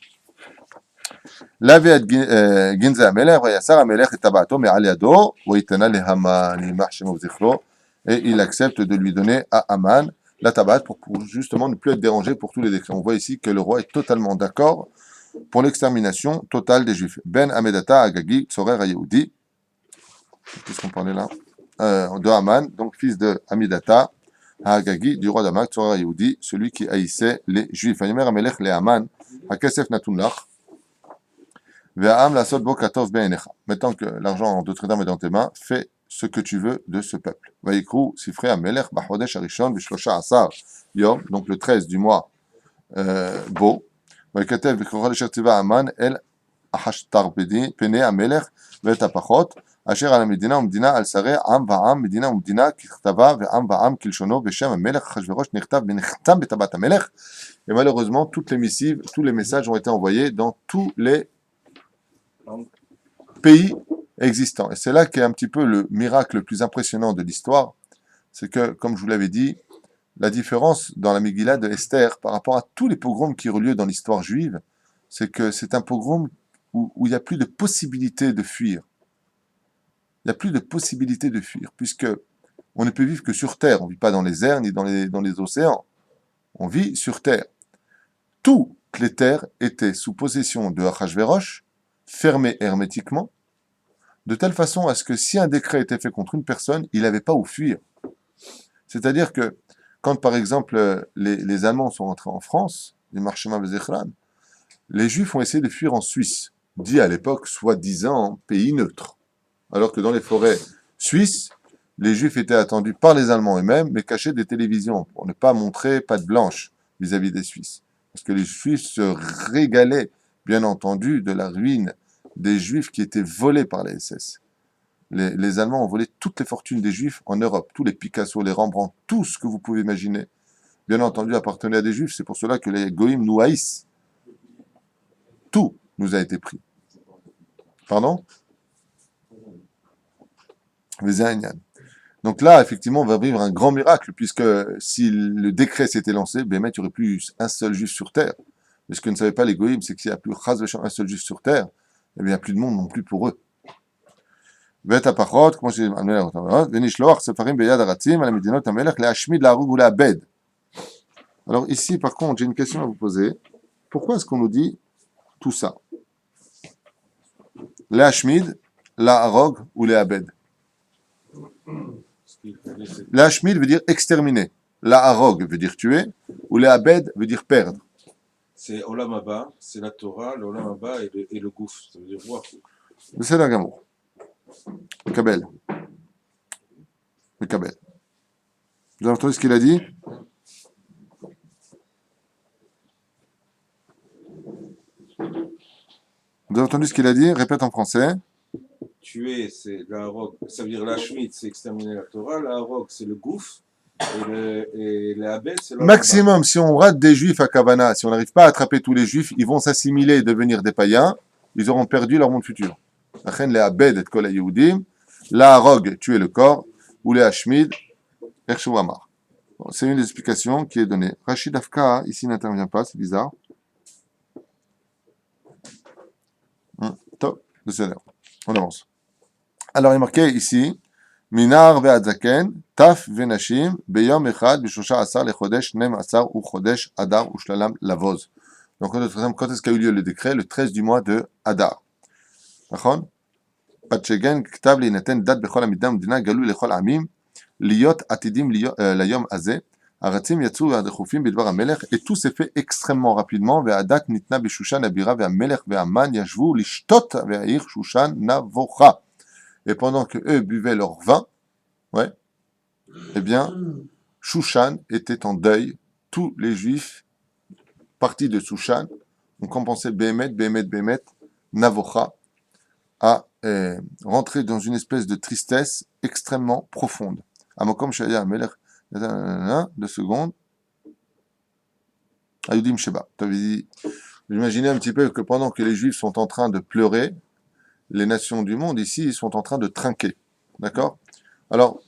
להביא את גנזי המלך ויסר המלך את טבעתו מעל ידו ויתנה להמן יימח שמו וזכרו et il accepte de lui donner à Aman la tabat pour justement ne plus être dérangé pour tous les décrets. On voit ici que le roi est totalement d'accord pour l'extermination totale des Juifs. Ben Amedata Agagi Tzorer Yehoudi, qu'est-ce qu'on parlait là de Aman, donc fils de Amedata Agagi du roi d'Amak Tzorer Yehoudi, celui qui haïssait les Juifs. Vayomer Amelech le Aman Hakesef Natun Lach. Ve'am lasot bo katov be'enecha. Maintenant que l'argent de Notre-Dame est dans tes mains, fais ce que tu veux de ce peuple. Vayikru sifrei hamelech b'chodesh harishon b'shlosha asar yom, donc le 13 du mois Bo. Vayikatev b'chodesh tiva Aman el ahashtar pene hamelech ve'et hapachot asher al medina umdina al sarei am va'am medina umdina kichtava ve'am va'am kilshono b'shem hamelech Achashverosh nichtav b'nechtam b'tabat hamelech. Et malheureusement, toutes les missives, tous les messages ont été envoyés dans tous les pays existants. Et c'est là qu'est un petit peu le miracle le plus impressionnant de l'histoire. C'est que, comme je vous l'avais dit, la différence dans la Megillah de Esther par rapport à tous les pogroms qui ont lieu dans l'histoire juive, c'est que c'est un pogrom où il n'y a plus de possibilité de fuir. Il n'y a plus de possibilité de fuir, puisque on ne peut vivre que sur terre. On ne vit pas dans les airs ni dans les océans. On vit sur terre. Toutes les terres étaient sous possession de Achashverosh, fermées hermétiquement, de telle façon à ce que si un décret était fait contre une personne, il n'avait pas où fuir. C'est-à-dire que quand, par exemple, les Allemands sont rentrés en France, les Marchema Bezechran, les Juifs ont essayé de fuir en Suisse, dit à l'époque soi-disant pays neutre. Alors que dans les forêts suisses, les Juifs étaient attendus par les Allemands eux-mêmes, mais cachés des télévisions, pour ne pas montrer patte blanche vis-à-vis des Suisses. Parce que les Juifs se régalaient, bien entendu, de la ruine des Juifs qui étaient volés par les SS. Les Allemands ont volé toutes les fortunes des Juifs en Europe, tous les Picasso, les Rembrandt, tout ce que vous pouvez imaginer, bien entendu, appartenait à des Juifs. C'est pour cela que les Goïms nous haïssent. Tout nous a été pris. Pardon ? Donc là, effectivement, on va vivre un grand miracle, puisque si le décret s'était lancé, ben, il n'y aurait plus un seul juif sur terre. Mais ce que ne savaient pas les goïms, c'est qu'il n'y a plus un seul juif sur terre, et bien, il n'y a plus de monde non plus pour eux. Alors ici, par contre, j'ai une question à vous poser. Pourquoi est-ce qu'on nous dit tout ça? Les Hashmid, la Harog ou les Abed? La Hashmid veut dire exterminer. La Harog veut dire tuer. Ou les Abed veut dire perdre. C'est Olam Haba, c'est la Torah, le Olam Haba et le Gouf, ça veut dire voir. C'est la Gamour. Le Kabel. Le Kabel. Vous avez entendu ce qu'il a dit? Vous avez entendu ce qu'il a dit? Répète en français. Tuer, c'est la Harog, ça veut dire la Shmid, c'est exterminer la Torah, la Harog, c'est le Gouf, et le Abed, c'est l'Olam Haba. Maximum, si on rate des juifs à Kavana, si on n'arrive pas à attraper tous les juifs, ils vont s'assimiler et devenir des païens, ils auront perdu leur monde futur. Les Abed et Kol HaYehudim, la Harog, tuer le corps, ou les Hashmid, Ershou Amar. Bon, c'est une des explications qui est donnée. Rachid Afka, ici, n'intervient pas, c'est bizarre. Top, on avance. Alors, il est marqué ici, Minar ve'adzaken, taf ve'nashim, beyom echad, b'shosha asar, lechodesh, nem asar, ou chodesh, adar, ou shlalam, lavoz. Donc, quand est-ce qu'a eu lieu le décret? Le 13 du mois de Adar. D'accord? Patchegen, ktav, l'inaten, dat, bechol amidam, dina, galou, lechol amim, liot, atidim, layom azeh, aratzim, yatsu, ve'adechufim, bidvar amelech, et tout s'est fait extrêmement rapidement, ve'adat, nitna, b'shushan, abira, ve'amelech, ve'aman, yashvu, lishtot, ve'air, shushan, navocha. Et pendant que eux buvaient leur vin, ouais, eh bien, Shushan était en deuil. Tous les Juifs partis de Shushan ont compensé Béhémet, Navocha, à rentrer dans une espèce de tristesse extrêmement profonde. Amokom Shaya Melech, 2 secondes. Ayudim Sheba. Imaginez un petit peu que pendant que les Juifs sont en train de pleurer, les nations du monde, ici, ils sont en train de trinquer. D'accord? Alors,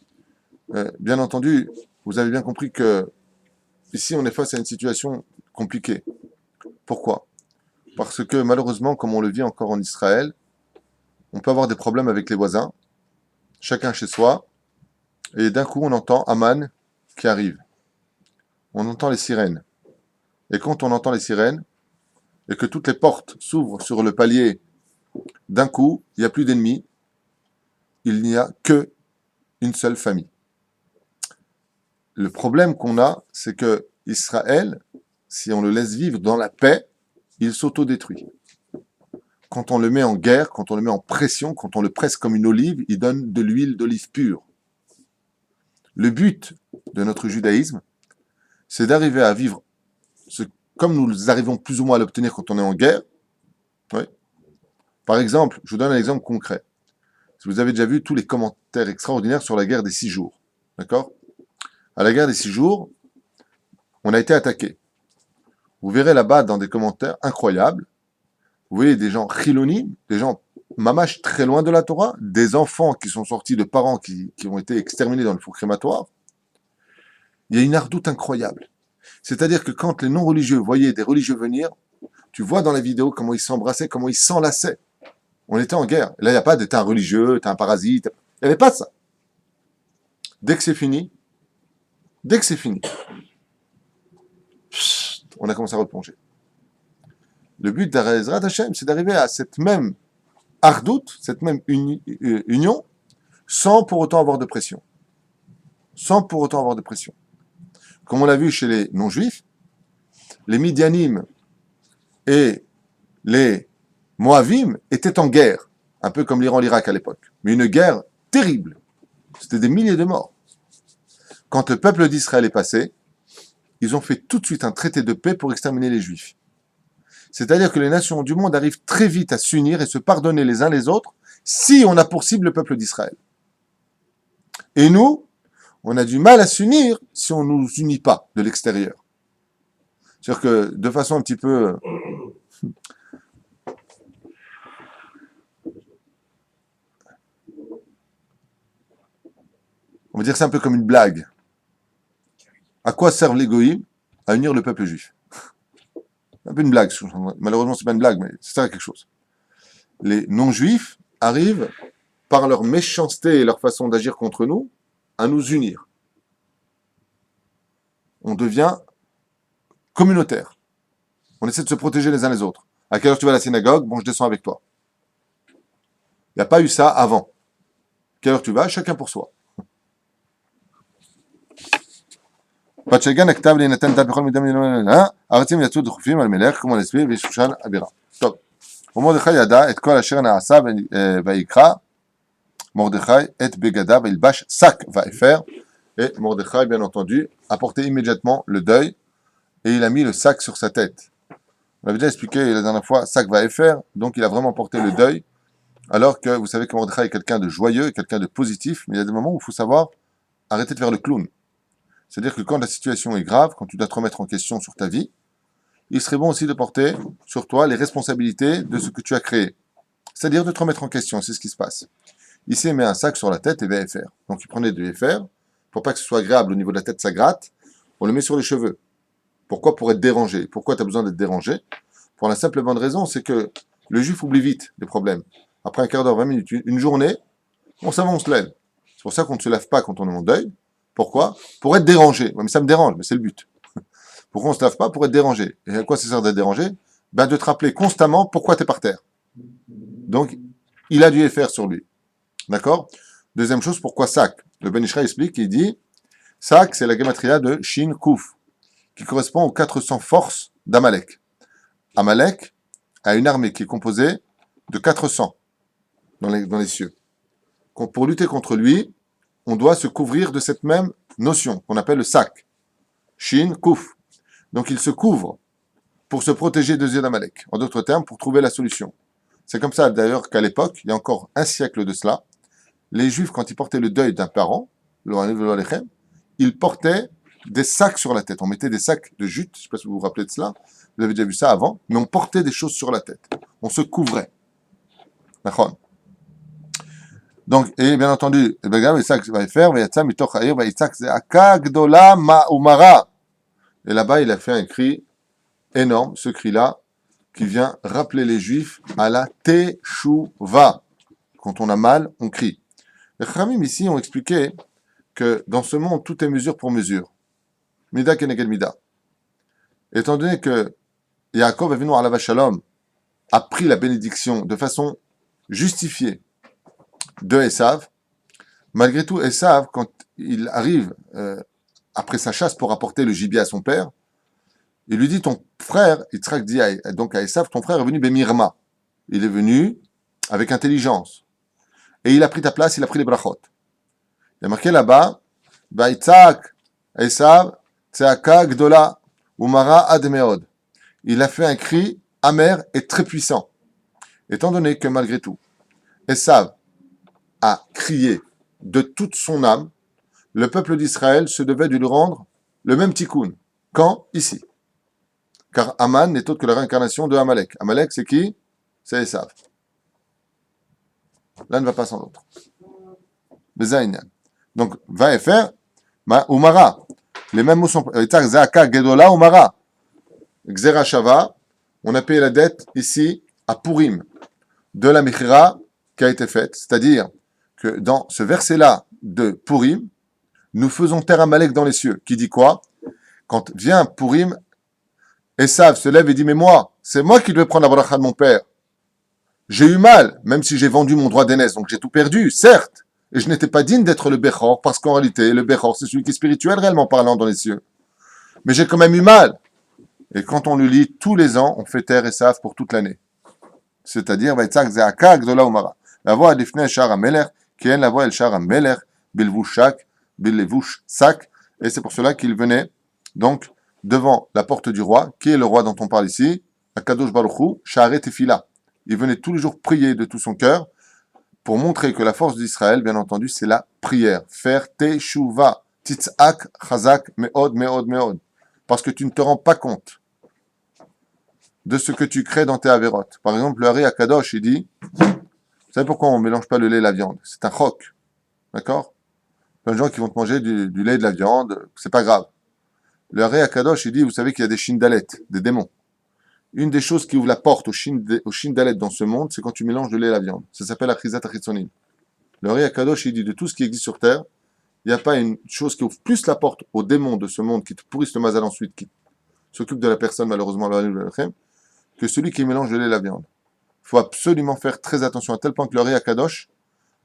bien entendu, vous avez bien compris que ici, on est face à une situation compliquée. Pourquoi? Parce que malheureusement, comme on le vit encore en Israël, on peut avoir des problèmes avec les voisins, chacun chez soi, et d'un coup, on entend Aman qui arrive. On entend les sirènes. Et quand on entend les sirènes, et que toutes les portes s'ouvrent sur le palier, d'un coup, il n'y a plus d'ennemis, il n'y a que une seule famille. Le problème qu'on a, c'est que Israël, si on le laisse vivre dans la paix, il s'autodétruit. quand on le met en guerre, quand on le met en pression, quand on le presse comme une olive, il donne de l'huile d'olive pure. Le but de notre judaïsme, c'est d'arriver à vivre comme nous arrivons plus ou moins à l'obtenir quand on est en guerre. Oui. Par exemple, je vous donne un exemple concret. Si vous avez déjà vu tous les commentaires extraordinaires sur la guerre des 6 jours, d'accord? À la guerre des 6 jours, on a été attaqué. Vous verrez là-bas dans des commentaires incroyables, vous voyez des gens chilonim, des gens mamash très loin de la Torah, des enfants qui sont sortis de parents qui ont été exterminés dans le four crématoire. Il y a une ardoute incroyable. C'est-à-dire que quand les non-religieux voyaient des religieux venir, tu vois dans la vidéo comment ils s'embrassaient, comment ils s'enlaçaient. On était en guerre. Là, il n'y a pas de t'es un religieux, t'es un parasite. Il n'y avait pas de ça. Dès que c'est fini, on a commencé à replonger. Le but d'Ezrat Hashem, c'est d'arriver à cette même ardoute, cette même union, sans pour autant avoir de pression. Sans pour autant avoir de pression. Comme on l'a vu chez les non-juifs, les Midianim et les Moavim étaient en guerre, un peu comme l'Iran et l'Irak à l'époque, mais une guerre terrible. C'était des milliers de morts. Quand le peuple d'Israël est passé, ils ont fait tout de suite un traité de paix pour exterminer les Juifs. C'est-à-dire que les nations du monde arrivent très vite à s'unir et se pardonner les uns les autres si on a pour cible le peuple d'Israël. Et nous, on a du mal à s'unir si on ne nous unit pas de l'extérieur. C'est-à-dire que de façon un petit peu... On va dire que c'est un peu comme une blague. À quoi servent les goïms? À unir le peuple juif. C'est un peu une blague. Malheureusement, c'est pas une blague, mais ça sert à quelque chose. Les non-juifs arrivent, par leur méchanceté et leur façon d'agir contre nous, à nous unir. On devient communautaire. On essaie de se protéger les uns les autres. À quelle heure tu vas à la synagogue? Bon, je descends avec toi. Il n'y a pas eu ça avant. À quelle heure tu vas? Chacun pour soi. פצ'גן הכתב להינתן תה בכל מידה הארצים יצאו דחופים על מלך כמו לצבי ושושן אבירה. טוב, ומרדכי ידע את כל אשר נעשה ויקרא מרדכי את בגדיו וילבש שק ואפר. Et Mordechai, bien entendu, a porté immédiatement le deuil et il a mis le sac sur sa tête. On avait déjà expliqué la dernière fois, sac va-et-faire, donc il a vraiment porté le deuil, alors que vous savez que Mordechai est quelqu'un de joyeux, quelqu'un de positif, mais il y a des moments où il faut savoir arrêter de faire le clown. C'est-à-dire que quand la situation est grave, quand tu dois te remettre en question sur ta vie, il serait bon aussi de porter sur toi les responsabilités de ce que tu as créé. C'est-à-dire de te remettre en question, c'est ce qui se passe. Ici, il met un sac sur la tête et va-et-faire. Donc il prenait de faire, pour pas que ce soit agréable au niveau de la tête, ça gratte, on le met sur les cheveux. Pourquoi? Pour être dérangé. Pourquoi tu as besoin d'être dérangé? Pour la simple et bonne raison, c'est que le juif oublie vite les problèmes. Après un quart d'heure, 20 minutes, une journée, on se lève. C'est pour ça qu'on ne se lève pas quand on est en deuil. Pourquoi? Pour être dérangé. Ouais, mais ça me dérange, mais c'est le but. Pourquoi on ne se lève pas? Pour être dérangé. Et à quoi ça sert d'être dérangé? Ben, de te rappeler constamment pourquoi tu es par terre. Donc, il a du faire sur lui. D'accord? Deuxième chose, pourquoi sac? Le Ben Ishra explique, il dit, sac, c'est la gematria de Shin Kuf, qui correspond aux 400 forces d'Amalek. Amalek a une armée qui est composée de 400 dans les cieux. Pour lutter contre lui, on doit se couvrir de cette même notion qu'on appelle le sac. Shin Kuf. Donc il se couvre pour se protéger des yeux d'Amalek. En d'autres termes, pour trouver la solution. C'est comme ça d'ailleurs qu'à l'époque, il y a encore un siècle de cela, les Juifs, quand ils portaient le deuil d'un parent, ils portaient des sacs sur la tête. On mettait des sacs de jute, je ne sais pas si vous vous rappelez de cela, vous avez déjà vu ça avant, mais on portait des choses sur la tête. On se couvrait. D'accord? Donc, et bien entendu, et là-bas, il a fait un cri énorme, ce cri-là, qui vient rappeler les Juifs à la Teshuva. Quand on a mal, on crie. Les Khamim ici ont expliqué que dans ce monde, tout est mesure pour mesure. Mida keneged mida. Étant donné que Yaakov Avinu alav shalom a pris la bénédiction de façon justifiée de Esav, malgré tout, Esav, quand il arrive après sa chasse pour apporter le gibier à son père, il lui dit, ton frère, Yitzhak dit donc à Esav, ton frère est venu Bemirma. il est venu avec intelligence. Et il a pris ta place, il a pris les brachot. Il y a marqué là-bas, Vaïtzak, Esav, Tseaka, Gdola, Umara, Admeod. Il a fait un cri amer et très puissant. Étant donné que malgré tout, Esav a crié de toute son âme, le peuple d'Israël se devait de lui rendre le même tikkun. Quand? Ici. Car Aman n'est autre que la réincarnation de Amalek. Amalek, c'est qui? C'est Esav. L'un ne va pas sans l'autre. Bezaïnian. Donc, va et faire, Umara. Les mêmes mots sont. Zaka, Gedola, Umara. Xera Shava. On a payé la dette ici à Purim de la Mechira qui a été faite. C'est-à-dire que dans ce verset-là de Purim, nous faisons taire Amalek dans les cieux. Qui dit quoi? Quand vient Purim, Esav se lève et dit, mais moi, c'est moi qui devais prendre la bracha de mon père. J'ai eu mal, même si j'ai vendu mon droit d'aînesse, donc j'ai tout perdu, certes. Et je n'étais pas digne d'être le Bechor, parce qu'en réalité, le Bechor, c'est celui qui est spirituel, réellement parlant, dans les cieux. Mais j'ai quand même eu mal. Et quand on le lit tous les ans, on fait taire Esav pour toute l'année. C'est-à-dire, Vaïtzak Zeaka Gdola Umara. La voix Adifne Shar HaMelech, qui est la voix El Shar HaMelech, Bilvush Shak, Billevush Sak. Et c'est pour cela qu'il venait, donc, devant la porte du roi, qui est le roi dont on parle ici, Akadosh Baruch Hu, Sha'arei Tefila. Il venait tous les jours prier de tout son cœur pour montrer que la force d'Israël, bien entendu, c'est la prière. Faire teshuva, titzak, chazak, meod, meod, meod. Parce que tu ne te rends pas compte de ce que tu crées dans tes avérotes. Par exemple, le Hari Akadosh, il dit, vous savez pourquoi on ne mélange pas le lait et la viande? C'est un chok. D'accord? Plein de gens qui vont te manger du lait et de la viande, c'est pas grave. Le Hari Akadosh, il dit, vous savez qu'il y a des shindalet, des démons. Une des choses qui ouvre la porte au shindalet dans ce monde, c'est quand tu mélanges le lait et la viande. Ça s'appelle la chizat achitzonim. Le Hari Akadosh, il dit, de tout ce qui existe sur Terre, il n'y a pas une chose qui ouvre plus la porte aux démons de ce monde, qui te pourrissent le mazal ensuite, qui s'occupe de la personne, malheureusement, que celui qui mélange le lait et la viande. Il faut absolument faire très attention, à tel point que le Hari Akadosh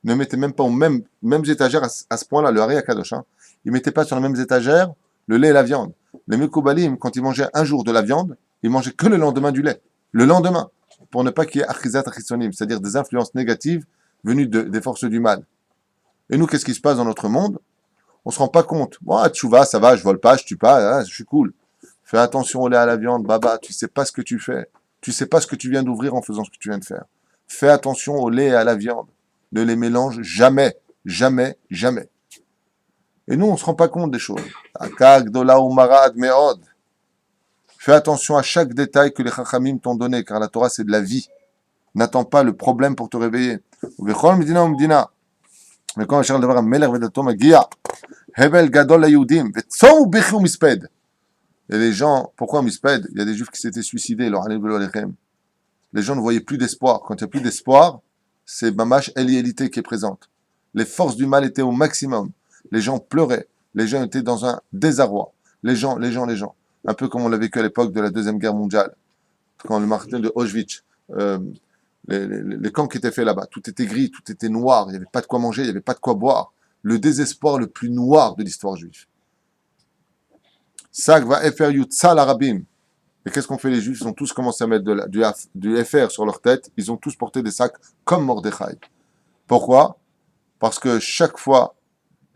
ne mettait même pas aux mêmes étagères à ce point-là, le Hari Akadosh. Il ne mettait pas sur les mêmes étagères le lait et la viande. Les Mekoubalim, quand ils mangeaient un jour de la viande, ils mangeaient que le lendemain du lait. Le lendemain. Pour ne pas qu'il y ait achizat achitzonim, c'est-à-dire des influences négatives venues des forces du mal. Et nous, qu'est-ce qui se passe dans notre monde? On ne se rend pas compte. Moi, tchouva, ça va, je vole pas, je tue pas, je suis cool. Fais attention au lait à la viande, baba, tu sais pas ce que tu fais. Tu sais pas ce que tu viens d'ouvrir en faisant ce que tu viens de faire. Fais attention au lait et à la viande. Ne les mélange jamais, jamais, jamais. Et nous, on ne se rend pas compte des choses. Akag, dola, umarad, meod. Fais attention à chaque détail que les chachamim t'ont donné, car la Torah, c'est de la vie. N'attends pas le problème pour te réveiller. Mais quand Hachar Devar Melech Vedato Magia, Hebel Gadol Ayudim, Vetzom Bechu Misped. Et les gens, pourquoi Misped? Il y a des juifs qui s'étaient suicidés, les gens ne voyaient plus d'espoir. Quand il n'y a plus d'espoir, c'est Mamash Eliélité qui est présente. Les forces du mal étaient au maximum. Les gens pleuraient. Les gens étaient dans un désarroi. Les gens. Un peu comme on l'a vécu à l'époque de la Deuxième Guerre mondiale. Quand le martyr de Auschwitz, les camps qui étaient faits là-bas, tout était gris, tout était noir, il n'y avait pas de quoi manger, il n'y avait pas de quoi boire. Le désespoir le plus noir de l'histoire juive. Sak va FR Yutzal Arabim. Et qu'est-ce qu'ont fait les juifs? Ils ont tous commencé à mettre du FR sur leur tête. Ils ont tous porté des sacs comme Mordechai. Pourquoi? Parce que chaque fois,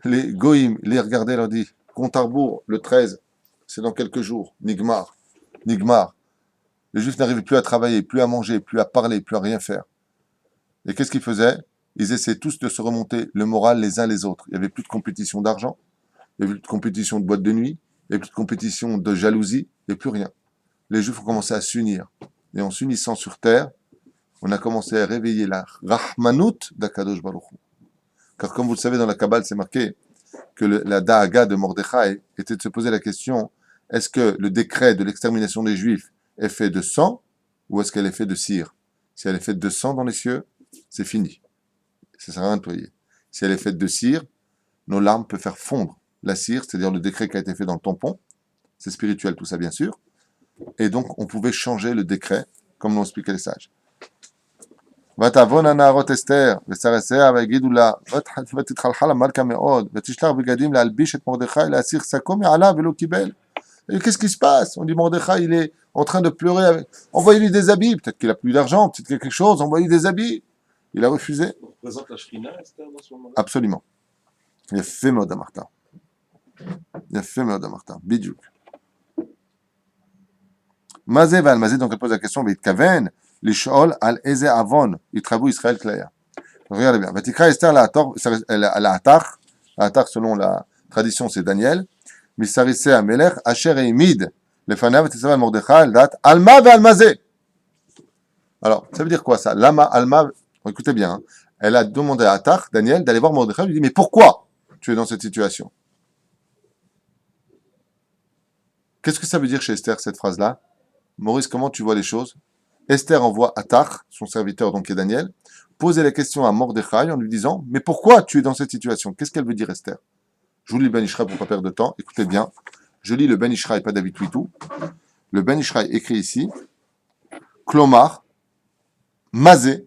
les Goïm les regardaient et leur dit, compte à rebours, le 13, c'est dans quelques jours, Nigmar. Les Juifs n'arrivaient plus à travailler, plus à manger, plus à parler, plus à rien faire. Et qu'est-ce qu'ils faisaient? Ils essayaient tous de se remonter le moral les uns les autres. Il n'y avait plus de compétition d'argent, il n'y avait plus de compétition de boîte de nuit, il n'y avait plus de compétition de jalousie, il n'y avait plus rien. Les Juifs ont commencé à s'unir. Et en s'unissant sur terre, on a commencé à réveiller la Rahmanout d'Akadosh Baruch Hu. Car comme vous le savez, dans la Kabbale, c'est marqué que la Da'aga de Mordechai était de se poser la question, est-ce que le décret de l'extermination des Juifs est fait de sang ou est-ce qu'elle est faite de cire? Si elle est faite de sang dans les cieux, c'est fini. Ça ne sert à rien de prier. Si elle est faite de cire, nos larmes peuvent faire fondre la cire, c'est-à-dire le décret qui a été fait dans le tampon. C'est spirituel tout ça, bien sûr. Et donc, on pouvait changer le décret, comme l'ont expliqué les sages. ותבון הנערות אסתר, ושרסיה ויגידו לה, ותתחלחל המלכה מאוד, ותשלח בגדים להלביש את מרדכי, להסיר שקו מעליו ולא קיבל. Et qu'est-ce qui se passe? On dit Mordechai, il est en train de pleurer. Envoyez-lui des habits. Peut-être qu'il a plus d'argent, peut-être qu'il y a quelque chose. Envoyez-lui des habits. Il a refusé. On représente la Shrina, Esther, dans ce moment-là. Absolument. Il a fait Mode Martin. Il a fait Mode Martin. Bidjouk. Mazé va al-Mazé, donc elle pose la question, mais Kaven, les Shol al-Eze Avon, il travaille Israël Klaya. Regardez bien. Vatikra Esther la Atar, selon la tradition, c'est Daniel. Misarisse Amelech, Asher et Imid, les Fanav, Tessava Mordechai, date Alma ve Almazé. Alors, ça veut dire quoi ça? Lama, Alma, écoutez bien, hein. Elle a demandé à Atar, Daniel, d'aller voir Mordechai, lui dit, mais pourquoi tu es dans cette situation? Qu'est-ce que ça veut dire chez Esther, cette phrase-là? Maurice, comment tu vois les choses? Esther envoie Atar, son serviteur, donc qui est Daniel, poser la question à Mordechai en lui disant, mais pourquoi tu es dans cette situation? Qu'est-ce qu'elle veut dire, Esther? Je vous lis le Ben Ishraï pour ne pas perdre de temps. Écoutez bien. Je lis le Ben Ishraï, pas David Twitou. Le Ben Ishraï écrit ici, Klomar, Mazé,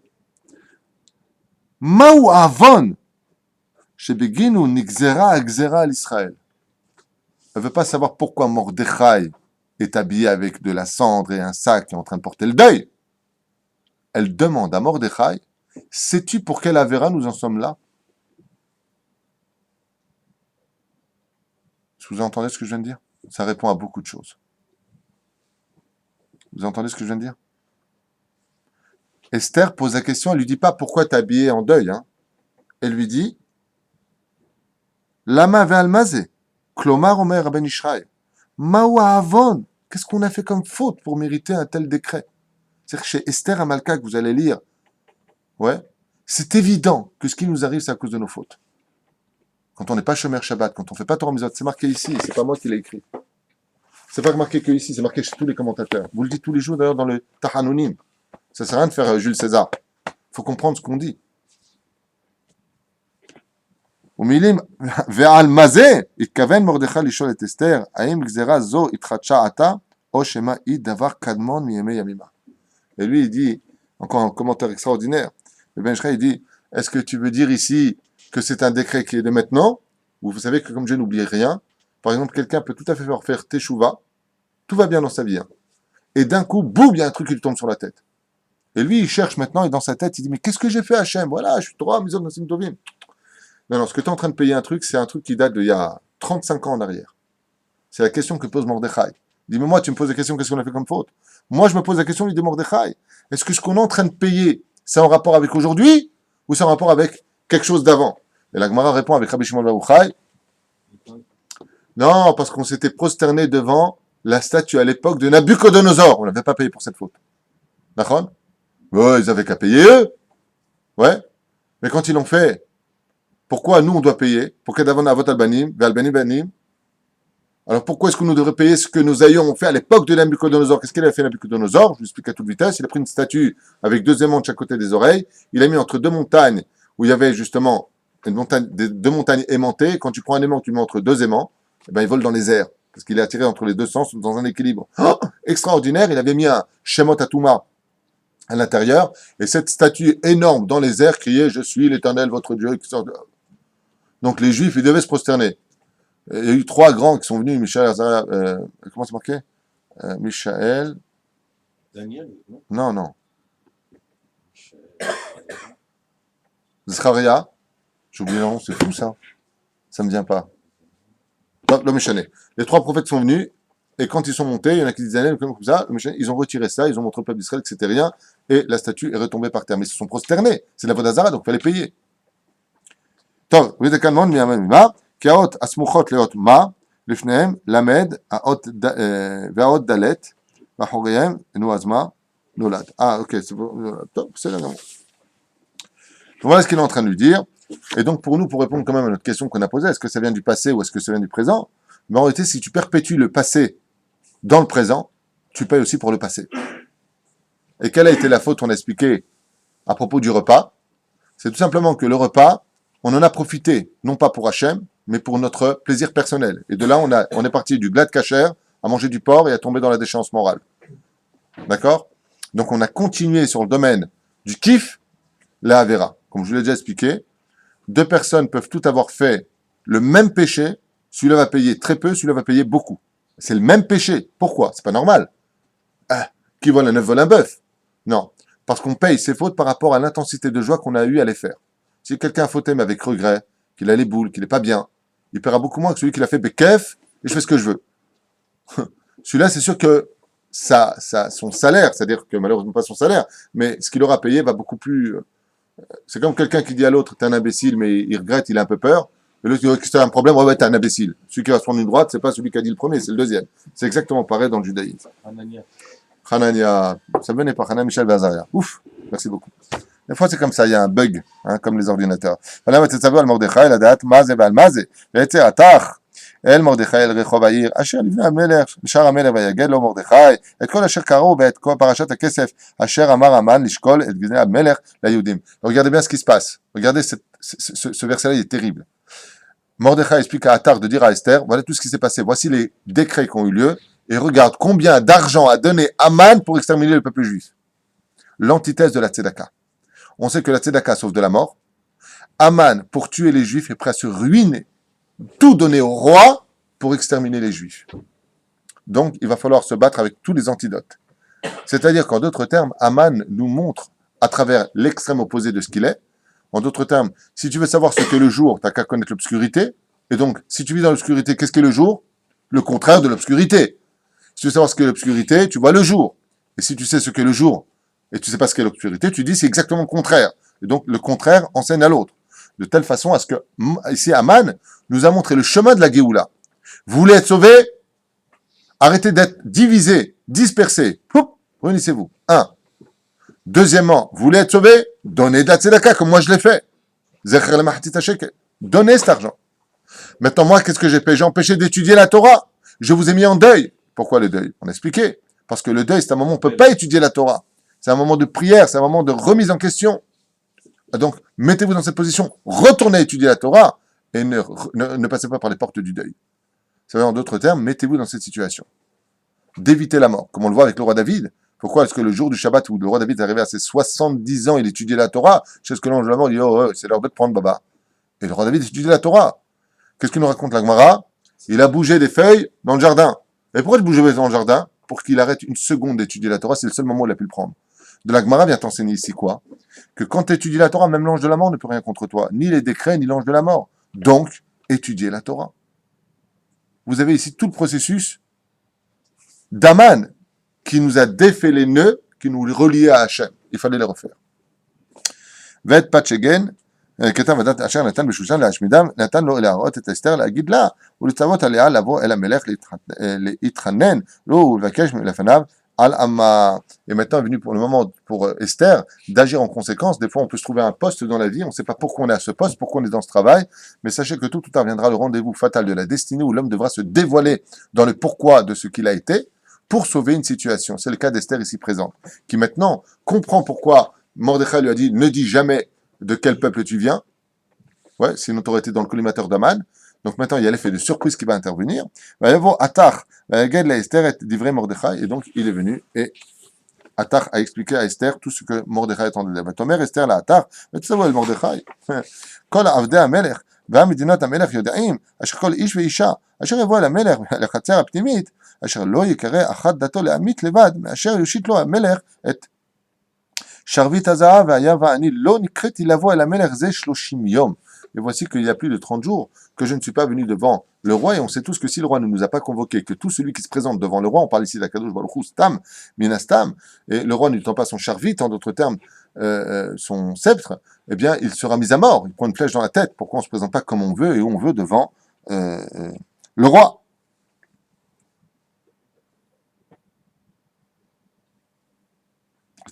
Maou Avon, Shebeginu Nixera Axera à l'Israël. Elle ne veut pas savoir pourquoi Mordechai est habillé avec de la cendre et un sac et est en train de porter le deuil. Elle demande à Mordechai, sais-tu pour quelle avéra nous en sommes là? Est-ce que vous entendez ce que je viens de dire? Ça répond à beaucoup de choses. Vous entendez ce que je viens de dire? Esther pose la question, elle lui dit pas pourquoi tu es habillé en deuil. Hein. Elle lui dit Lama ve'almazé, klomar omer ben Ishraï, mawa avon. Qu'est-ce qu'on a fait comme faute pour mériter un tel décret? C'est-à-dire que chez Esther Amalka, que vous allez lire, ouais, c'est évident que ce qui nous arrive, c'est à cause de nos fautes. Quand on n'est pas Shomer Shabbat, quand on ne fait pas Torah Mitzvot, c'est marqué ici, c'est pas moi qui l'ai écrit. C'est pas marqué que ici, c'est marqué chez tous les commentateurs. Vous le dites tous les jours d'ailleurs dans le Tahanonim. Ça sert à rien de faire Jules César. Il faut comprendre ce qu'on dit. ומילים, ועל מה זה התכוון מרדכי לשאול את אסתר, האם גזירה זו התחדשה עתה, או שמא היא דבר קדמון מימי ימימה. Et lui, il dit, encore un commentaire extraordinaire, le Ben Ishraï, il dit, est-ce que tu veux dire ici que c'est un décret qui est de maintenant, ou vous savez que comme Dieu n'oublie rien, par exemple, quelqu'un peut tout à fait faire teshuva, tout va bien dans sa vie, hein, et d'un coup, boum, il y a un truc qui lui tombe sur la tête. Et lui, il cherche maintenant, et dans sa tête, il dit, mais qu'est-ce que j'ai fait, Hachem? Voilà, je suis Torah, Mizot, Nassim Tovim. Non, ce que tu es en train de payer un truc, c'est un truc qui date d'il y a 35 ans en arrière. C'est la question que pose Mordechai. Il dit, mais moi, tu me poses la question, qu'est-ce qu'on a fait comme faute? Moi, je me pose la question, lui dit Mordechai, est-ce que ce qu'on est en train de payer, c'est en rapport avec aujourd'hui, ou c'est en rapport avec quelque chose d'avant? Et la Gemara répond avec Rabbi Shimon bar Yochai, non, parce qu'on s'était prosterné devant la statue à l'époque de Nabucodonosor. On n'avait pas payé pour cette faute. D'accord? Ouais, ils avaient qu'à payer eux. Ouais. Mais quand ils l'ont fait, pourquoi nous on doit payer? Pour qu'Adavon Avot Albanim, Ve'albanim Banim. Alors pourquoi est-ce que nous devrions payer ce que nos aïeux ont fait à l'époque de Nabucodonosor? Qu'est-ce qu'il a fait Nabucodonosor? Je vous explique à toute vitesse. Il a pris une statue avec deux aimants de chaque côté des oreilles. Il a mis entre deux montagnes où il y avait justement deux montagnes aimantées. Quand tu prends un aimant, tu mets entre deux aimants, eh ben, il vole dans les airs. Parce qu'il est attiré entre les deux sens dans un équilibre. Oh, extraordinaire. Il avait mis un Shemot Atouma à l'intérieur. Et cette statue énorme dans les airs criait, je suis l'Éternel, votre Dieu. Donc les Juifs, ils devaient se prosterner. Il y a eu trois grands qui sont venus, Michaël, comment c'est marqué? Michaël. Daniel, non? Non. Zcharia. J'ai oublié le nom, c'est fou ça. Ça me vient pas. Non, le Méchané. Les trois prophètes sont venus, et quand ils sont montés, il y en a qui disent Daniel, comme ça, le Méchané, ils ont retiré ça, ils ont montré au peuple d'Israël que c'était rien, et la statue est retombée par terre. Mais ils se sont prosternés. C'est la Vodazara, donc il fallait payer. טוב, וזה כאן מאוד ממה, כי האות הסמוכות לאות מה, לפניהם למד, והאות דלת, מאחוריהם, נו אז מה? נולד. Ok, c'est bon, טוב, בסדר גמור. Voilà ce qu'il est en train de lui dire. Et donc pour nous, pour répondre quand même à notre question qu'on a posée, est-ce que ça vient du passé ou est-ce que ça vient du présent? Mais en réalité, si tu perpétues le passé dans le présent, tu payes aussi pour le passé. Et quelle a été la faute, on a expliqué à propos du repas? C'est tout simplement que le repas, on en a profité, non pas pour Hachem, mais pour notre plaisir personnel. Et de là, on est parti du glad kasher à manger du porc et à tomber dans la déchéance morale. D'accord? Donc on a continué sur le domaine du kiff, la avera. Comme je vous l'ai déjà expliqué, deux personnes peuvent toutes avoir fait le même péché, celui-là va payer très peu, celui-là va payer beaucoup. C'est le même péché. Pourquoi? C'est pas normal. Ah, qui vole un œuf vole un bœuf. Non. Parce qu'on paye ses fautes par rapport à l'intensité de joie qu'on a eu à les faire. Si quelqu'un a fauté mais avec regret, qu'il a les boules, qu'il n'est pas bien, il paiera beaucoup moins que celui qui l'a fait bekef et je fais ce que je veux. Celui-là, c'est sûr que son salaire, c'est-à-dire que malheureusement pas son salaire, mais ce qu'il aura payé va beaucoup plus. C'est comme quelqu'un qui dit à l'autre, t'es un imbécile, mais il regrette, il a un peu peur. Et l'autre dit, c'est un problème, ouais, t'es un imbécile. Celui qui va se prendre une droite, c'est pas celui qui a dit le premier, c'est le deuxième. C'est exactement pareil dans le judaïsme. Hanania, ça venait pas, Hanania Michel Bazaria. Ouf, merci beaucoup. Des fois, c'est comme ça, il y a un bug, hein, comme les ordinateurs. Voilà, mais tu sais, Mordechai, la date, Mazé, Balmazé, et Atach, El Mordechai, El Rechov Aïr, Asher, Livna Ameler, Shar Ameler, Vayagel, Lo Mordechai, et Kol Asher Karo, et Kol Parashat Akesef, Asher Amar Aman, Lishkol, et Gizne Ameler, la Yudim. Regardez bien ce qui se passe. Regardez, ce verset-là, il est terrible. Mordechai explique à Atach de dire à Esther, voilà tout ce qui s'est passé, voici les décrets qui ont eu lieu, et regarde combien d'argent a donné Aman pour exterminer le peuple juif. L'antithèse de la Tzedaka. On sait que la Tzedaka sauve de la mort. Aman, pour tuer les Juifs, est prêt à se ruiner, tout donner au roi pour exterminer les Juifs. Donc, il va falloir se battre avec tous les antidotes. C'est-à-dire qu'en d'autres termes, Aman nous montre à travers l'extrême opposé de ce qu'il est. En d'autres termes, si tu veux savoir ce qu'est le jour, tu n'as qu'à connaître l'obscurité. Et donc, si tu vis dans l'obscurité, qu'est-ce qu'est le jour? Le contraire de l'obscurité. Si tu veux savoir ce qu'est l'obscurité, tu vois le jour. Et si tu sais ce qu'est le jour, et tu sais pas ce qu'est l'obscurité, tu dis c'est exactement le contraire. Et donc, le contraire enseigne à l'autre. De telle façon à ce que, ici, Aman nous a montré le chemin de la Géoula. Vous voulez être sauvé? Arrêtez d'être divisé, dispersé. Poup, réunissez-vous. Un. Deuxièmement, vous voulez être sauvé? Donnez de la tzedaka, comme moi je l'ai fait. Zecher le mahatit shekel. Donnez cet argent. Maintenant, moi, qu'est-ce que j'ai fait? J'ai empêché d'étudier la Torah. Je vous ai mis en deuil. Pourquoi le deuil? On a expliqué. Parce que le deuil, c'est un moment où on ne peut pas étudier la Torah. C'est un moment de prière, c'est un moment de remise en question. Donc, mettez-vous dans cette position, retournez étudier la Torah et ne passez pas par les portes du deuil. Ça veut dire, en d'autres termes, mettez-vous dans cette situation. D'éviter la mort, comme on le voit avec le roi David. Pourquoi est-ce que le jour du Shabbat où le roi David est arrivé à ses 70 ans, il étudiait la Torah, chez ce que l'ange de la mort dit, oh, c'est l'heure de te prendre, baba. Et le roi David étudiait la Torah. Qu'est-ce qu'il nous raconte la Gemara? Il a bougé des feuilles dans le jardin. Et pourquoi il bougeait dans le jardin? Pour qu'il arrête une seconde d'étudier la Torah, c'est le seul moment où il a pu le prendre. De la Gemara vient t'enseigner ici quoi? Que quand tu étudies la Torah, même l'ange de la mort ne peut rien contre toi. Ni les décrets, ni l'ange de la mort. Donc, étudiez la Torah. Vous avez ici tout le processus d'Aman qui nous a défait les nœuds, qui nous reliait à Hachem. Il fallait les refaire. Vet Patchegen, כתב ודעת אשר נתן בשושן להשמידם, נתן לו להראות את אסתר להגיד לה, ולצוות עליה לבוא אל המלך להתחנן, לו ולבקש לפניו al amma. Et maintenant est venu pour le moment pour Esther d'agir en conséquence. Des fois, on peut se trouver un poste dans la vie, on ne sait pas pourquoi on est à ce poste, pourquoi on est dans ce travail, mais sachez que tout tard viendra le rendez-vous fatal de la destinée où l'homme devra se dévoiler dans le pourquoi de ce qu'il a été pour sauver une situation. C'est le cas d'Esther ici présente, qui maintenant comprend pourquoi Mordechai lui a dit ne dis jamais de quel peuple tu viens. Ouais, c'est une autorité dans le collimateur d'Aman. Donc maintenant, il y a l'effet de surprise qui va intervenir. Et donc, il est venu et Attar a expliqué à Esther tout ce que Mordechai attendait. Tomer Esther la Attar, mais tu sais où est Mordechai? Kol avdei hamelech, והמדינות המלך יודעים, אשר כל איש ואישה, אשר יבוא אל המלך לחצר הפנימית, אשר לא יקרא אחת דתו להמית לבד, מאשר יושיט לו המלך את שרביט הזהב, והיה ואני לא נקראתי לבוא אל המלך זה 30 יום. Et voici qu'il y a plus de 30 jours que je ne suis pas venu devant le roi, et on sait tous que si le roi ne nous a pas convoqués, que tout celui qui se présente devant le roi, on parle ici d'Akadosh Baruch Hu, Stam, Minastam, et le roi ne lui tend pas son charvit, en d'autres termes, son sceptre, eh bien, il sera mis à mort, il prend une flèche dans la tête. Pourquoi on ne se présente pas comme on veut et où on veut devant le roi?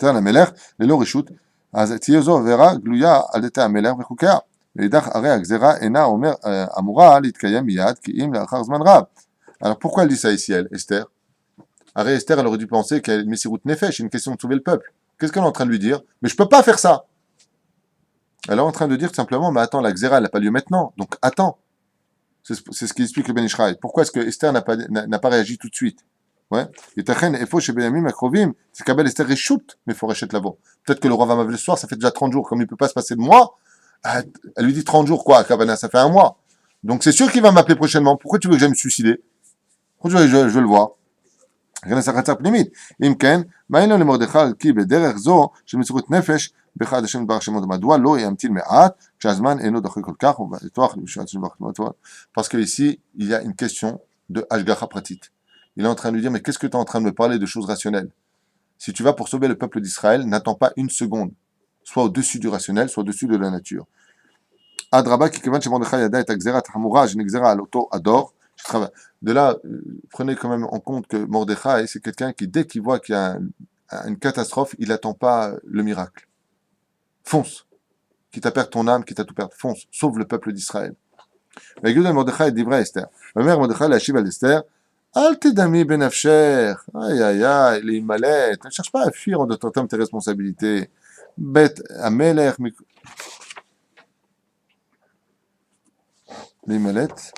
la melech, lelo reshut, אז תהיה זו עבירה גלויה על ידי המלך וחוקיה. ואידך הרי הגזירה אינה אמורה להתקיים מיד, כי אם לאחר זמן רב. Alors pourquoi elle dit ça ici, elle, Esther? Esther, elle aurait dû penser qu'elle est Messirut Nefesh, c'est une question de sauver le peuple. Qu'est-ce qu'elle est en train de lui dire? Mais je peux pas faire ça. Elle est en train de dire tout simplement, mais attends, la Xéra, elle n'a pas lieu maintenant, donc attends. C'est ce qui explique le Ben Ishraï. Pourquoi est-ce que Esther n'a pas réagi tout de suite? Ouais. Et Tachen, Efo, chez Benjamin, Akrovim, c'est qu'Abel Esther réchoute, mais il faut récheter là-bas. Peut-être que le roi va m'appeler le soir, ça fait déjà 30 jours, comme il ne peut pas se passer de moi. Elle lui dit 30 jours, quoi, à Kavana, ça fait un mois. Donc c'est sûr qu'il va m'appeler prochainement. Pourquoi tu veux que j'aille me suicider? je veux le voir. כנס החצר פנימית. אם כן, מה אין לו למרדכי כי בדרך זו של מסירות נפש באחד השם יתברך שמו, מדוע לא ימתין מעט כשהזמן אינו דוחק כל כך ובטוח למשעת השם יתברך. Parce que ici, il y a une question de Ashgacha Pratit. Il est en train de lui dire, mais qu'est-ce que tu es en train de me parler de choses rationnelles? Si tu vas pour sauver le peuple d'Israël, n'attends pas une seconde. Soit au-dessus du rationnel, soit au-dessus de la nature. Adraba qui kevan shemordechai yada et agzerat hamura shenegzera al oto ador. De là, prenez quand même en compte que Mordechai, c'est quelqu'un qui, dès qu'il voit qu'il y a une catastrophe, il n'attend pas le miracle. Fonce. Quitte à perdre ton âme, quitte à tout perdre. Fonce. Sauve le peuple d'Israël. La gueule de Mordechai est d'Ivra Esther. Ma mère Mordechai l'a chive à l'Esther. Al tedami ben afsher. Aïe aïe aïe, les malettes. Ne cherche pas à fuir en d'autres termes tes responsabilités. Bet ameler. Les malettes.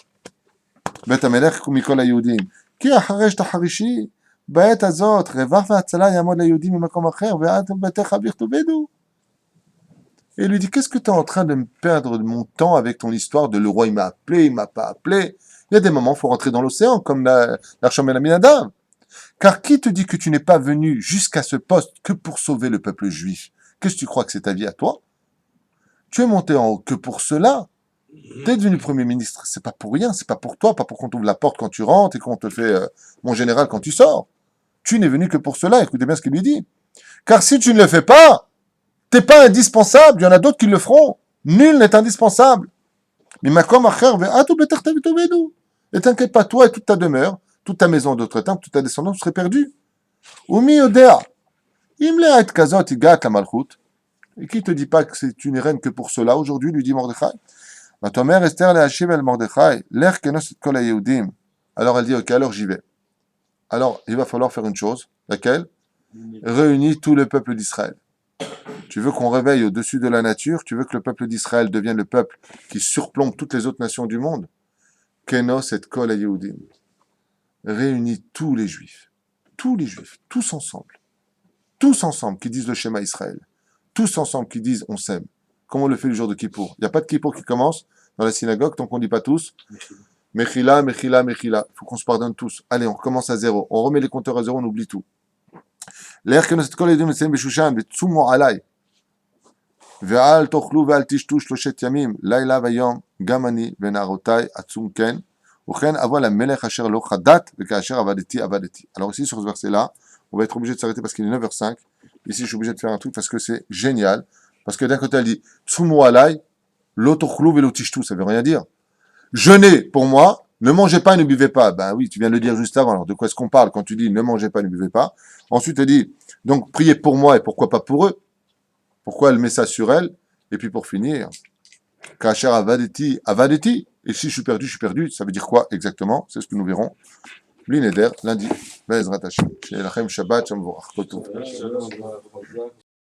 בית המלך ומכל היהודים. כי אחרי שתחרישי, בעת הזאת, רווח והצלה יעמוד ליהודים ממקום אחר, ועד ביתך בכתובנו. Et il lui dit, qu'est-ce que tu es en train de me perdre de mon temps avec ton histoire de le roi, il m'a appelé, il m'a pas appelé. Il y a des moments, il faut rentrer dans l'océan, comme l'Archam El Aminadav. Car qui te dit que tu n'es pas venu jusqu'à ce poste que pour sauver le peuple juif? Qu'est-ce que tu crois que c'est ta vie à toi? Tu es monté en haut que pour cela. T'es devenu Premier ministre, c'est pas pour rien, c'est pas pour toi, pas pour qu'on t'ouvre la porte quand tu rentres et qu'on te fait mon général quand tu sors. Tu n'es venu que pour cela, écoutez bien ce qu'il lui dit. Car si tu ne le fais pas, t'es pas indispensable, il y en a d'autres qui le feront. Nul n'est indispensable. Et t'inquiète pas, toi et toute ta demeure, toute ta maison d'autres temps, toute ta descendance serait perdue. Et qui te dit pas que tu n'es reine que pour cela aujourd'hui, lui dit Mordechai. Alors elle dit, ok, alors j'y vais. Alors il va falloir faire une chose, laquelle? Réunir tout le peuple d'Israël. Tu veux qu'on réveille au-dessus de la nature? Tu veux que le peuple d'Israël devienne le peuple qui surplombe toutes les autres nations du monde? Kenos et Kol Yehudim. Réunis tous les juifs, tous ensemble, qui disent le schéma Israël, tous ensemble qui disent on s'aime. Comme on le fait le jour de Kippour. Il n'y a pas de Kippour qui commence dans la synagogue tant qu'on ne dit pas tous. Mechila, Mechila, Mechila. Il faut qu'on se pardonne tous. Allez, on recommence à zéro. On remet les compteurs à zéro, on oublie tout. L'air que nous kol yedim etzem beshushan betsumo alay. Ve'al tochlu ve'al tishtu shloshet yamim layla vayom gamani ve'narotai atzum ken. Uchen avo la melech asher lo chadat ve'kasher avadeti avadeti. Alors ici, sur ce verset-là, on va être obligé de s'arrêter parce qu'il est 9h05. Ici, je suis obligé de faire un truc parce que c'est génial. Parce que d'un côté, elle dit Tsumu alay, l'otochlou velotishtu, ça veut rien dire. Jeûnez pour moi, ne mangez pas et ne buvez pas. Ben oui, tu viens de le dire juste avant. Alors de quoi est-ce qu'on parle quand tu dis ne mangez pas et ne buvez pas? Ensuite, elle dit donc priez pour moi et pourquoi pas pour eux? Pourquoi elle met ça sur elle? Et puis pour finir, Kacher avadeti, avadeti. Et si je suis perdu, ça veut dire quoi exactement? C'est ce que nous verrons. Bli neder, lundi. Bezrat Hashem. Shalom Shabbat, Shalom Vorach.